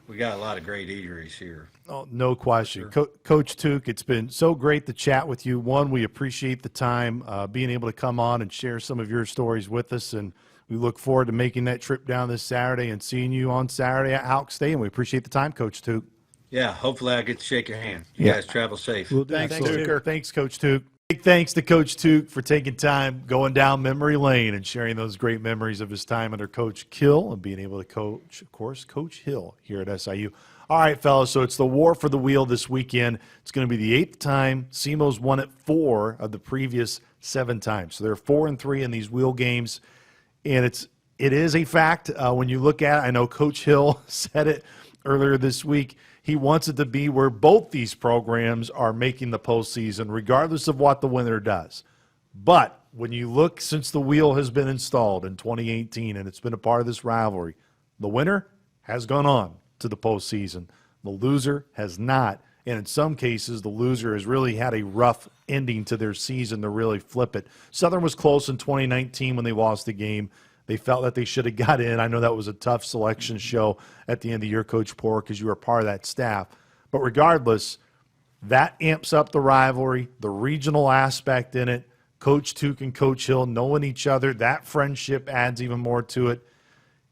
[SPEAKER 7] we got a lot of great eateries here.
[SPEAKER 2] Oh, no question. Coach Tuke, it's been so great to chat with you. One, we appreciate the time, being able to come on and share some of your stories with us, and we look forward to making that trip down this Saturday and seeing you on Saturday at Houck Stadium. We appreciate the time, Coach Tuke.
[SPEAKER 7] Yeah, hopefully I get to shake your hand. You guys travel safe.
[SPEAKER 4] We'll do.
[SPEAKER 2] Thanks,
[SPEAKER 4] Thanks,
[SPEAKER 2] Tuke.
[SPEAKER 4] Tuke.
[SPEAKER 2] Thanks, Coach Tuke. Big thanks to Coach Tuke for taking time going down memory lane and sharing those great memories of his time under Coach Kill and being able to coach, of course, Coach Hill here at SIU. All right, fellas, so it's the war for the wheel this weekend. It's going to be the 8th time. SEMO's won it 4 of the previous 7 times. So they're 4-3 in these wheel games, and it is a fact when you look at it. I know Coach Hill said it earlier this week. He wants it to be where both these programs are making the postseason, regardless of what the winner does. But when you look since the wheel has been installed in 2018 and it's been a part of this rivalry, the winner has gone on to the postseason. The loser has not. And in some cases, the loser has really had a rough ending to their season to really flip it. Southern was close in 2019 when they lost the game. They felt that they should have got in. I know that was a tough selection show at the end of the year, Coach Poor, because you were part of that staff. But regardless, that amps up the rivalry, the regional aspect in it. Coach Tuke and Coach Hill knowing each other, that friendship adds even more to it.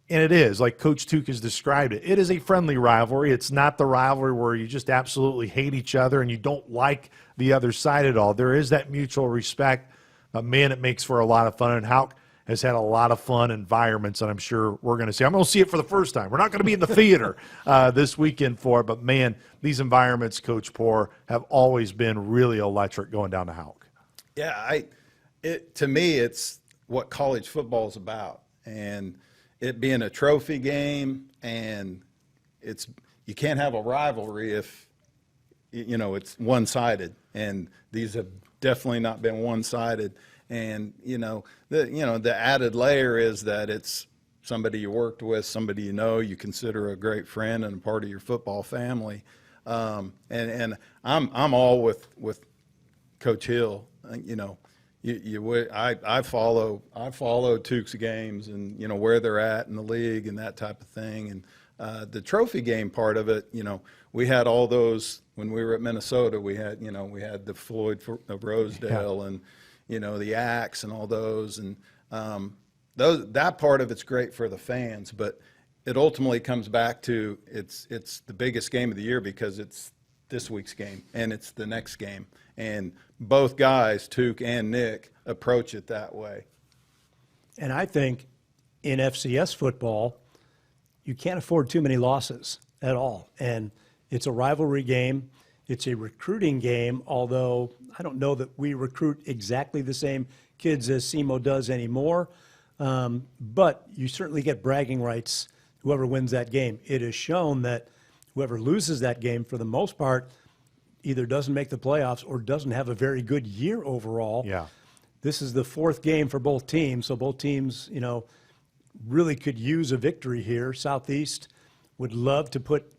[SPEAKER 2] And it is, like Coach Tuke has described it, it is a friendly rivalry. It's not the rivalry where you just absolutely hate each other and you don't like the other side at all. There is that mutual respect. Man, it makes for a lot of fun. And Houck has had a lot of fun environments, and I'm sure we're going to see. I'm going to see it for the first time. We're not going to be in the theater this weekend for it, but, man, these environments, Coach Poor, have always been really electric going down to Houck.
[SPEAKER 3] Yeah, to me, it's what college football is about, and it being a trophy game, and you can't have a rivalry if it's one-sided, and these have definitely not been one-sided. And the added layer is that it's somebody you worked with, somebody you consider a great friend and a part of your football family. And I'm all with Coach Hill. I follow Tuke's games and where they're at in the league and that type of thing. And the trophy game part of it, we had all those when we were at Minnesota. We had the Floyd of Rosedale and the Axe and all those, and that part of it's great for the fans, but it ultimately comes back to it's the biggest game of the year because it's this week's game and it's the next game, and both guys, Tuke and Nick, approach it that way.
[SPEAKER 4] And I think in FCS football, you can't afford too many losses at all, and it's a rivalry game. It's a recruiting game, although I don't know that we recruit exactly the same kids as SEMO does anymore. But you certainly get bragging rights, whoever wins that game. It is shown that whoever loses that game, for the most part, either doesn't make the playoffs or doesn't have a very good year overall.
[SPEAKER 2] Yeah.
[SPEAKER 4] This is the 4th game for both teams, so both teams, really could use a victory here. Southeast would love to put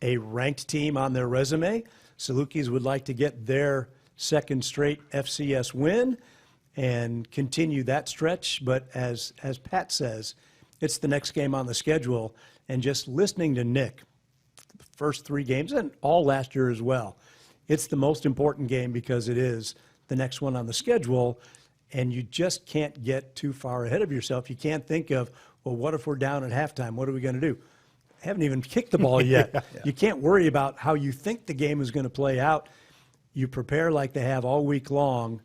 [SPEAKER 4] a ranked team on their resume. Salukis would like to get their 2nd straight FCS win and continue that stretch. But as Pat says, it's the next game on the schedule. And just listening to Nick, the first 3 games, and all last year as well, it's the most important game because it is the next one on the schedule. And you just can't get too far ahead of yourself. You can't think of, well, what if we're down at halftime? What are we going to do? Haven't even kicked the ball yet. Yeah. You can't worry about how you think the game is going to play out. You prepare like they have all week long,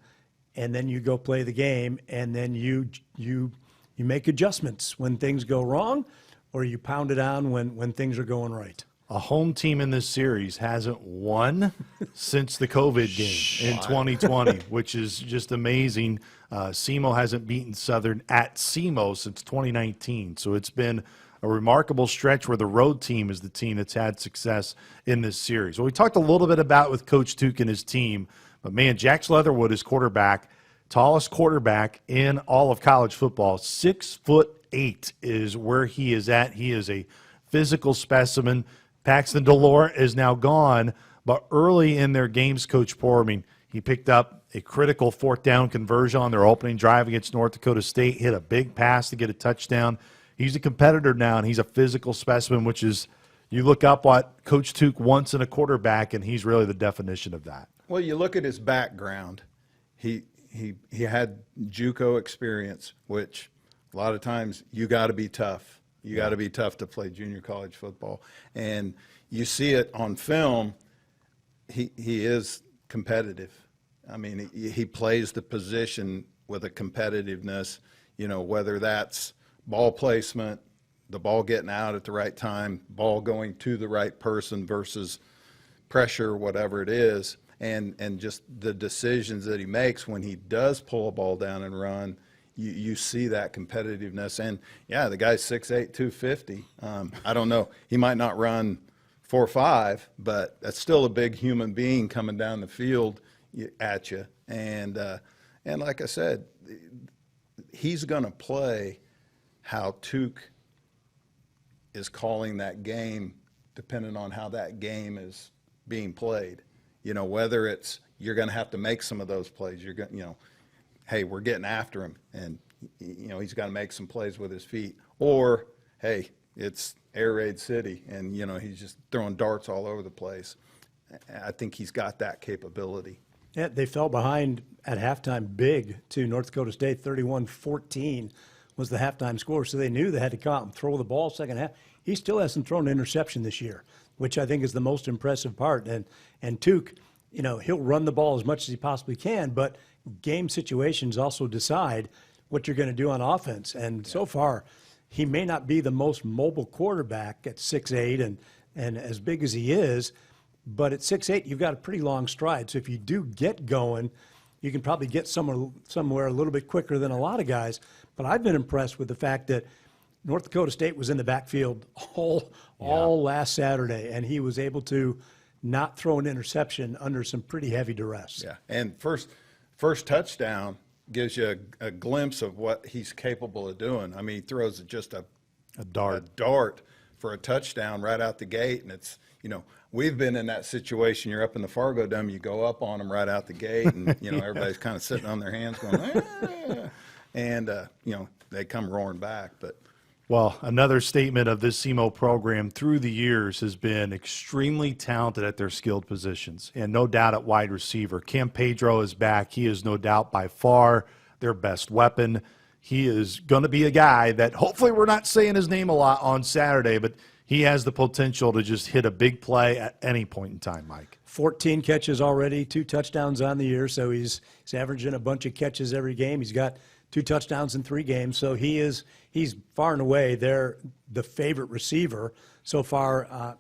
[SPEAKER 4] and then you go play the game, and then you make adjustments when things go wrong, or you pound it on when things are going right.
[SPEAKER 2] A home team in this series hasn't won since the COVID game in 2020, which is just amazing. SEMO hasn't beaten Southern at SEMO since 2019, so it's been a remarkable stretch where the road team is the team that's had success in this series. Well, we talked a little bit about with Coach Tuke and his team, But, man, Jax Leatherwood is quarterback, tallest quarterback in all of college football. 6'8" is where he is at. He is a physical specimen. Paxton Delore is now gone, but early in their games, Coach Poor, he picked up a critical fourth down conversion on their opening drive against North Dakota State, hit a big pass to get a touchdown. He's a competitor now, and he's a physical specimen, which is, you look up what Coach Tuke wants in a quarterback, and he's really the definition of that.
[SPEAKER 3] Well, you look at his background. He had JUCO experience, which a lot of times you got to be tough. You got to be tough to play junior college football. And you see it on film, he is competitive. I mean, he plays the position with a competitiveness, whether that's ball placement, the ball getting out at the right time, ball going to the right person versus pressure, whatever it is, and just the decisions that he makes when he does pull a ball down and run. You see that competitiveness. And, yeah, the guy's 6'8", 250. I don't know. He might not run 4.5, but that's still a big human being coming down the field at you. And like I said, he's going to play how Tuke is calling that game depending on how that game is being played. Whether it's you're going to have to make some of those plays. You're going, hey, we're getting after him, and he's got to make some plays with his feet. Or, hey, it's Air Raid City, and he's just throwing darts all over the place. I think he's got that capability.
[SPEAKER 4] Yeah, they fell behind at halftime big to North Dakota State. 31-14 was the halftime score, so they knew they had to come out and throw the ball second half. He still hasn't thrown an interception this year, which I think is the most impressive part. And Tuke, he'll run the ball as much as he possibly can, but game situations also decide what you're going to do on offense. And so far, he may not be the most mobile quarterback at 6'8", and as big as he is, but at 6'8", you've got a pretty long stride. So if you do get going, you can probably get somewhere a little bit quicker than a lot of guys. But I've been impressed with the fact that North Dakota State was in the backfield all last Saturday, and he was able to not throw an interception under some pretty heavy duress.
[SPEAKER 3] Yeah, and first touchdown gives you a glimpse of what he's capable of doing. I mean, he throws just a dart for a touchdown right out the gate, and it's, we've been in that situation. You're up in the Fargo Dome, you go up on them right out the gate, and, everybody's kind of sitting on their hands going, ah, and, they come roaring back. But
[SPEAKER 2] well, another statement of this SEMO program through the years has been extremely talented at their skilled positions, and no doubt at wide receiver. Cam Pedro is back. He is no doubt by far their best weapon. He is going to be a guy that hopefully we're not saying his name a lot on Saturday, but he has the potential to just hit a big play at any point in time, Mike.
[SPEAKER 4] 14 catches already, 2 touchdowns on the year, so he's averaging a bunch of catches every game. He's got 2 touchdowns in 3 games, so he's far and away the favorite receiver so far,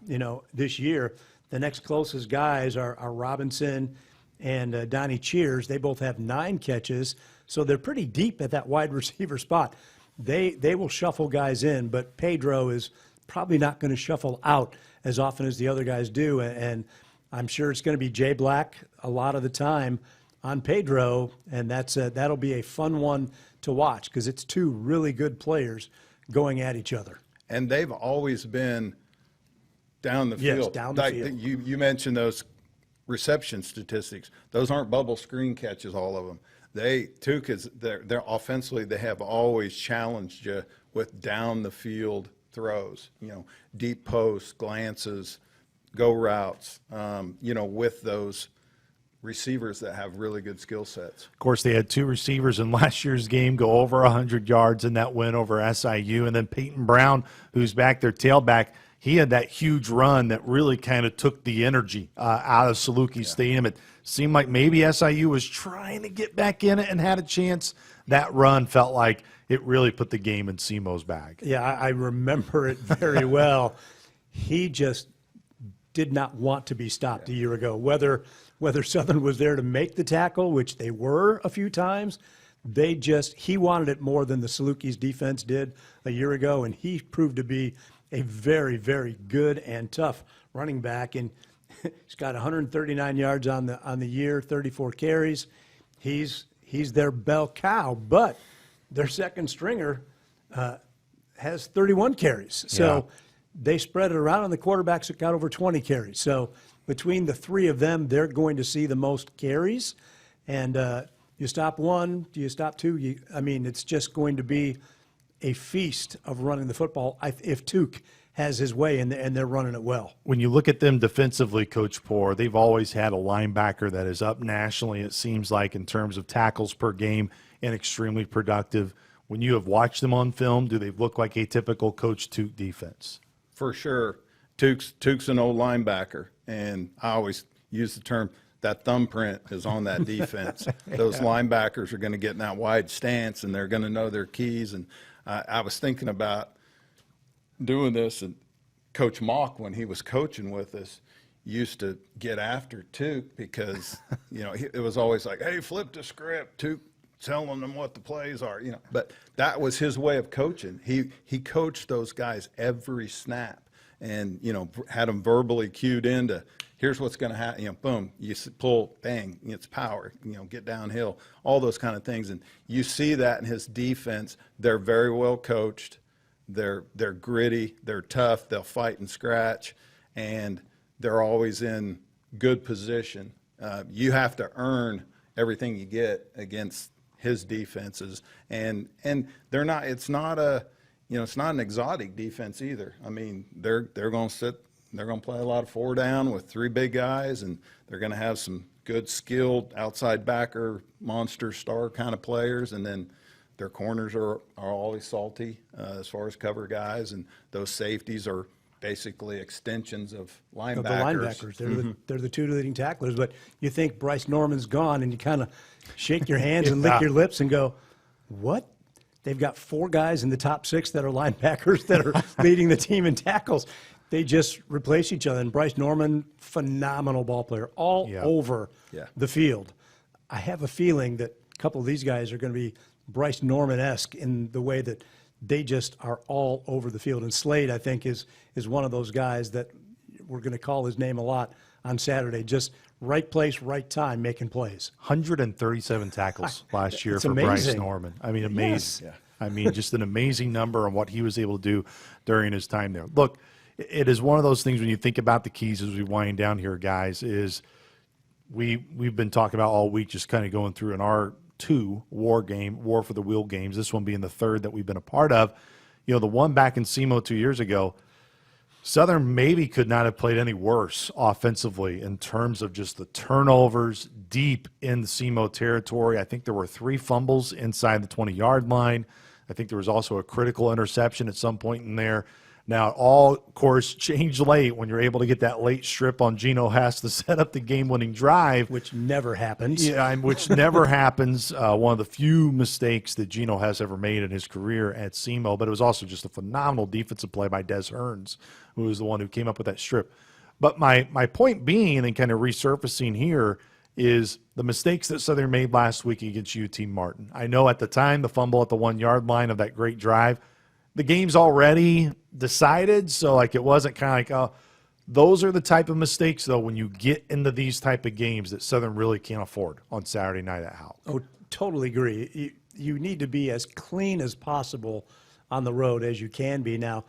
[SPEAKER 4] this year. The next closest guys are Robinson and Donnie Cheers. They both have 9 catches, so they're pretty deep at that wide receiver spot. They will shuffle guys in, but Pedro is probably not going to shuffle out as often as the other guys do, and I'm sure it's going to be Jay Black a lot of the time on Pedro, and that'll be a fun one to watch because it's 2 really good players going at each other.
[SPEAKER 3] And they've always been down the field.
[SPEAKER 4] Yes, down the field.
[SPEAKER 3] You mentioned those reception statistics. Those aren't bubble screen catches, all of them. They're offensively, they have always challenged you with down the field throws, deep posts, glances, go routes, with those receivers that have really good skill sets.
[SPEAKER 2] Of course, they had 2 receivers in last year's game go over 100 yards in that win over SIU. And then Peyton Brown, who's back their tailback, he had that huge run that really kind of took the energy out of Saluki Stadium. It seemed like maybe SIU was trying to get back in it and had a chance. That run felt like it really put the game in SEMO's bag.
[SPEAKER 4] Yeah, I remember it very well. He just did not want to be stopped a year ago. Whether Southern was there to make the tackle, which they were a few times, he wanted it more than the Saluki's defense did a year ago, and he proved to be a very, very good and tough running back. And He's got 139 yards on the year, 34 carries. He's their bell cow, but their second stringer has 31 carries. So they spread it around, and the quarterbacks have got over 20 carries. So between the three of them, they're going to see the most carries. And you stop one, do you stop two? It's just going to be a feast of running the football if Tuke has his way and they're running it well.
[SPEAKER 2] When you look at them defensively, Coach Poor, they've always had a linebacker that is up nationally, it seems like, in terms of tackles per game and extremely productive. When you have watched them on film, do they look like a typical Coach Tuke defense?
[SPEAKER 3] For sure. Tuke's an old linebacker, and I always use the term, that thumbprint is on that defense. Those linebackers are going to get in that wide stance, and they're going to know their keys. And I was thinking about doing this, and Coach Mock, when he was coaching with us, used to get after Tuke because, it was always like, hey, flip the script, Tuke telling them what the plays are, But that was his way of coaching. He coached those guys every snap and, had them verbally cued into, here's what's going to happen, boom, you pull, bang, it's power, get downhill, all those kind of things. And you see that in his defense. They're very well coached. They're gritty, they're tough, they'll fight and scratch, and they're always in good position. You have to earn everything you get against his defenses, and they're not. It's not it's not an exotic defense either. They're going to sit. They're going to play a lot of 4 down with 3 big guys, and they're going to have some good, skilled outside backer, monster star kind of players, and then their corners are always salty as far as cover guys, and those safeties are basically extensions of linebackers.
[SPEAKER 4] They're the two leading tacklers. But you think Bryce Norman's gone, and you kind of shake your hands and lick your lips and go, what? They've got 4 guys in the top 6 that are linebackers that are leading the team in tackles. They just replace each other. And Bryce Norman, phenomenal ball player, all over the field. I have a feeling that a couple of these guys are going to be Bryce Norman-esque in the way that they just are all over the field. And Slade, I think, is one of those guys that we're going to call his name a lot on Saturday. Just right place, right time, making plays.
[SPEAKER 2] 137 tackles last year for
[SPEAKER 4] amazing.
[SPEAKER 2] Bryce Norman. Amazing. Yes. Just an amazing number on what he was able to do during his time there. Look, it is one of those things when you think about the keys as we wind down here, guys, is we've been talking about all week, just kind of going through in our 2 war for the wheel games, this one being the 3rd that we've been a part of. The one back in SEMO 2 years ago, Southern maybe could not have played any worse offensively in terms of just the turnovers deep in the SEMO territory. I think there were 3 fumbles inside the 20-yard line. I think there was also a critical interception at some point in there. Now, it all, of course, changed late when you're able to get that late strip on Geno Hess to set up the game-winning drive.
[SPEAKER 4] Which never happens.
[SPEAKER 2] Yeah, which never happens. One of the few mistakes that Geno Hess ever made in his career at SEMO, but it was also just a phenomenal defensive play by Des Hearns, who was the one who came up with that strip. But my point being, and kind of resurfacing here, is the mistakes that Southern made last week against UT Martin. I know at the time, the fumble at the 1-yard line of that great drive, the game's already decided, so it wasn't kind of like, those are the type of mistakes, though, when you get into these type of games that Southern really can't afford on Saturday night at Howell.
[SPEAKER 4] Oh, totally agree. You need to be as clean as possible on the road as you can be. Now,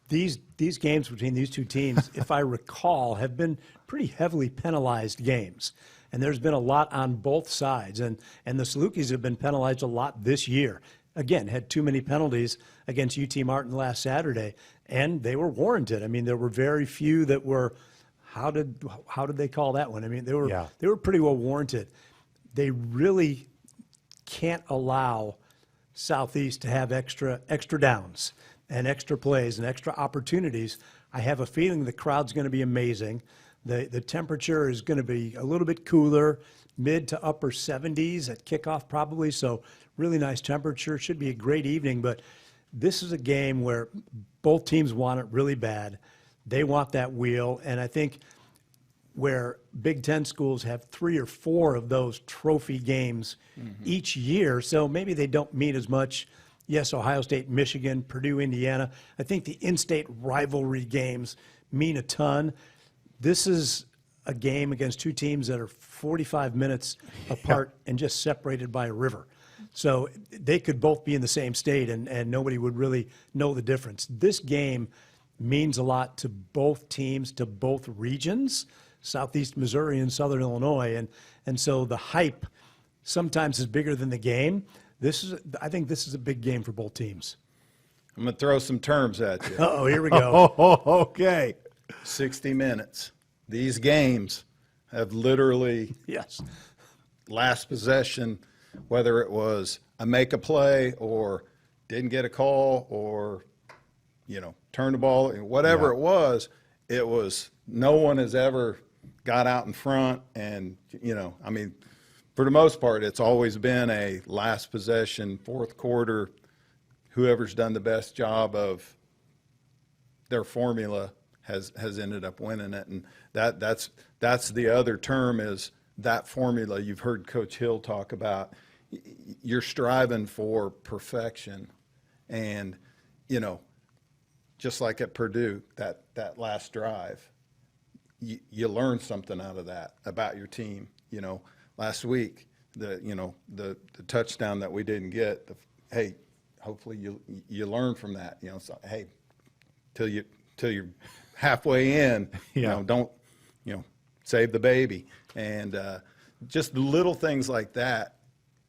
[SPEAKER 4] these games between these 2 teams, if I recall, have been pretty heavily penalized games. And there's been a lot on both sides. And the Salukis have been penalized a lot this year. Again, had too many penalties against UT Martin last Saturday, and they were warranted. There were very few that were, how did they call that one? They were pretty well warranted. They really can't allow Southeast to have extra downs and extra plays and extra opportunities. I have a feeling the crowd's going to be amazing. The temperature is going to be a little bit cooler, mid to upper 70s at kickoff probably, so really nice temperature. Should be a great evening, but this is a game where both teams want it really bad. They want that wheel, and I think where Big Ten schools have 3 or 4 of those trophy games each year, so maybe they don't mean as much. Yes, Ohio State, Michigan, Purdue, Indiana. I think the in-state rivalry games mean a ton. This is a game against two teams that are 45 minutes apart and just separated by a river. So they could both be in the same state, and nobody would really know the difference. This game means a lot to both teams, to both regions, Southeast Missouri and Southern Illinois. And so the hype sometimes is bigger than the game. I think this is a big game for both teams.
[SPEAKER 3] I'm going to throw some terms at you.
[SPEAKER 4] Uh-oh, here we go.
[SPEAKER 2] Okay.
[SPEAKER 3] 60 minutes. These games have literally last possession, whether it was a make a play or didn't get a call or, turn the ball, whatever it was no one has ever got out in front. And, for the most part, it's always been a last possession, fourth quarter, whoever's done the best job of their formula has ended up winning it. And that's the other term, is that formula. You've heard Coach Hill talk about, you're striving for perfection. And, just like at Purdue, that last drive, you learn something out of that about your team. Last week, the touchdown that we didn't get, hey, hopefully you learn from that. So, hey, till you're halfway in, don't save the baby. And just little things like that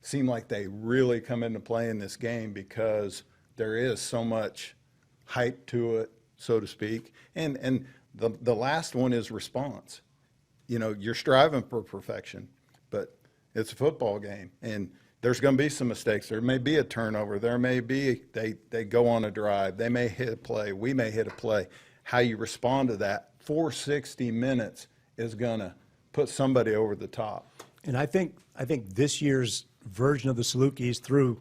[SPEAKER 3] seem like they really come into play in this game, because there is so much hype to it, so to speak. And the last one is response. You're striving for perfection, but it's a football game, and there's going to be some mistakes. There may be a turnover. There may be they go on a drive. They may hit a play. We may hit a play. How you respond to that for 60 minutes is going to put somebody over the top.
[SPEAKER 4] And I think this year's version of the Salukis, through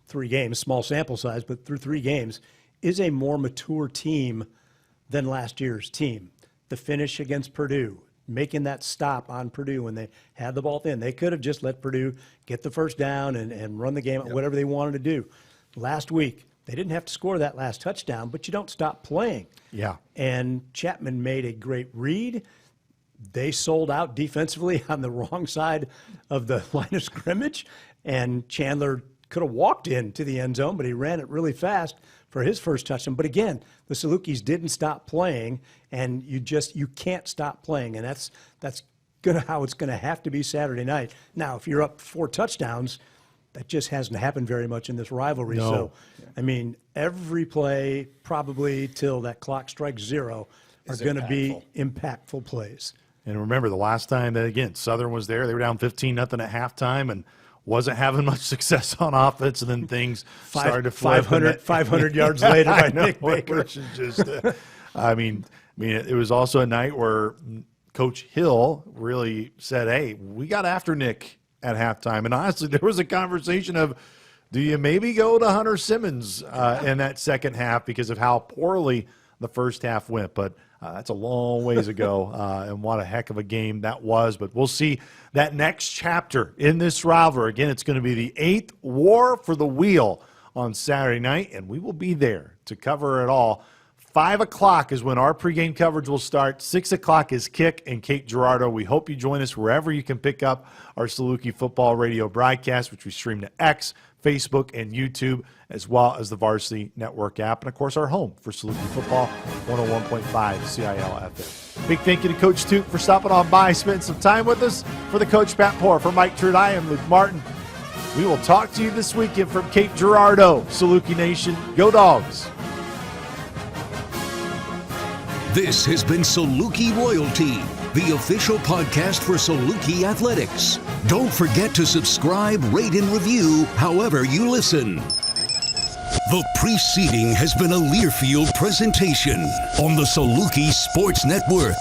[SPEAKER 4] 3 games, small sample size, but through 3 games, is a more mature team than last year's team. The finish against Purdue, making that stop on Purdue when they had the ball thin. They could have just let Purdue get the first down and run the game, whatever they wanted to do. Last week, they didn't have to score that last touchdown, but you don't stop playing.
[SPEAKER 2] Yeah.
[SPEAKER 4] And Chapman made a great read. They sold out defensively on the wrong side of the line of scrimmage, and Chandler could have walked into the end zone, but he ran it really fast for his first touchdown. But again, the Salukis didn't stop playing, and you can't stop playing, and that's how it's gonna have to be Saturday night. Now, if you're up 4 touchdowns, that just hasn't happened very much in this rivalry.
[SPEAKER 2] No.
[SPEAKER 4] So, I mean, every play probably till that clock strikes 0 are going to be impactful plays.
[SPEAKER 2] And remember, the last time that, again, Southern was there, they were down 15-0 at halftime and wasn't having much success on offense, and then things started to flip.
[SPEAKER 4] 500 yards later by Nick Baker.
[SPEAKER 2] Which is just, I mean, it was also a night where Coach Hill really said, hey, we got after Nick at halftime. And honestly, there was a conversation of, do you maybe go to Hunter Simmons in that second half because of how poorly the first half went? But that's a long ways ago, and what a heck of a game that was. But we'll see that next chapter in this rivalry. Again, it's going to be the 8th War for the Wheel on Saturday night, and we will be there to cover it all. 5 o'clock is when our pregame coverage will start. 6 o'clock is kick and Kate Gerardo. We hope you join us wherever you can pick up our Saluki Football Radio broadcast, which we stream to X, Facebook, and YouTube, as well as the Varsity Network app, and, of course, our home for Saluki Football, 101.5 CIL FM. Big thank you to Coach Tuke for stopping on by, spending some time with us. For the Coach Pat Poor, for Mike Trude, I am Luke Martin. We will talk to you this weekend from Kate Gerardo. Saluki Nation, go Dogs.
[SPEAKER 1] This has been Saluki Royalty, the official podcast for Saluki Athletics. Don't forget to subscribe, rate, and review however you listen. The preceding has been a Learfield presentation on the Saluki Sports Network.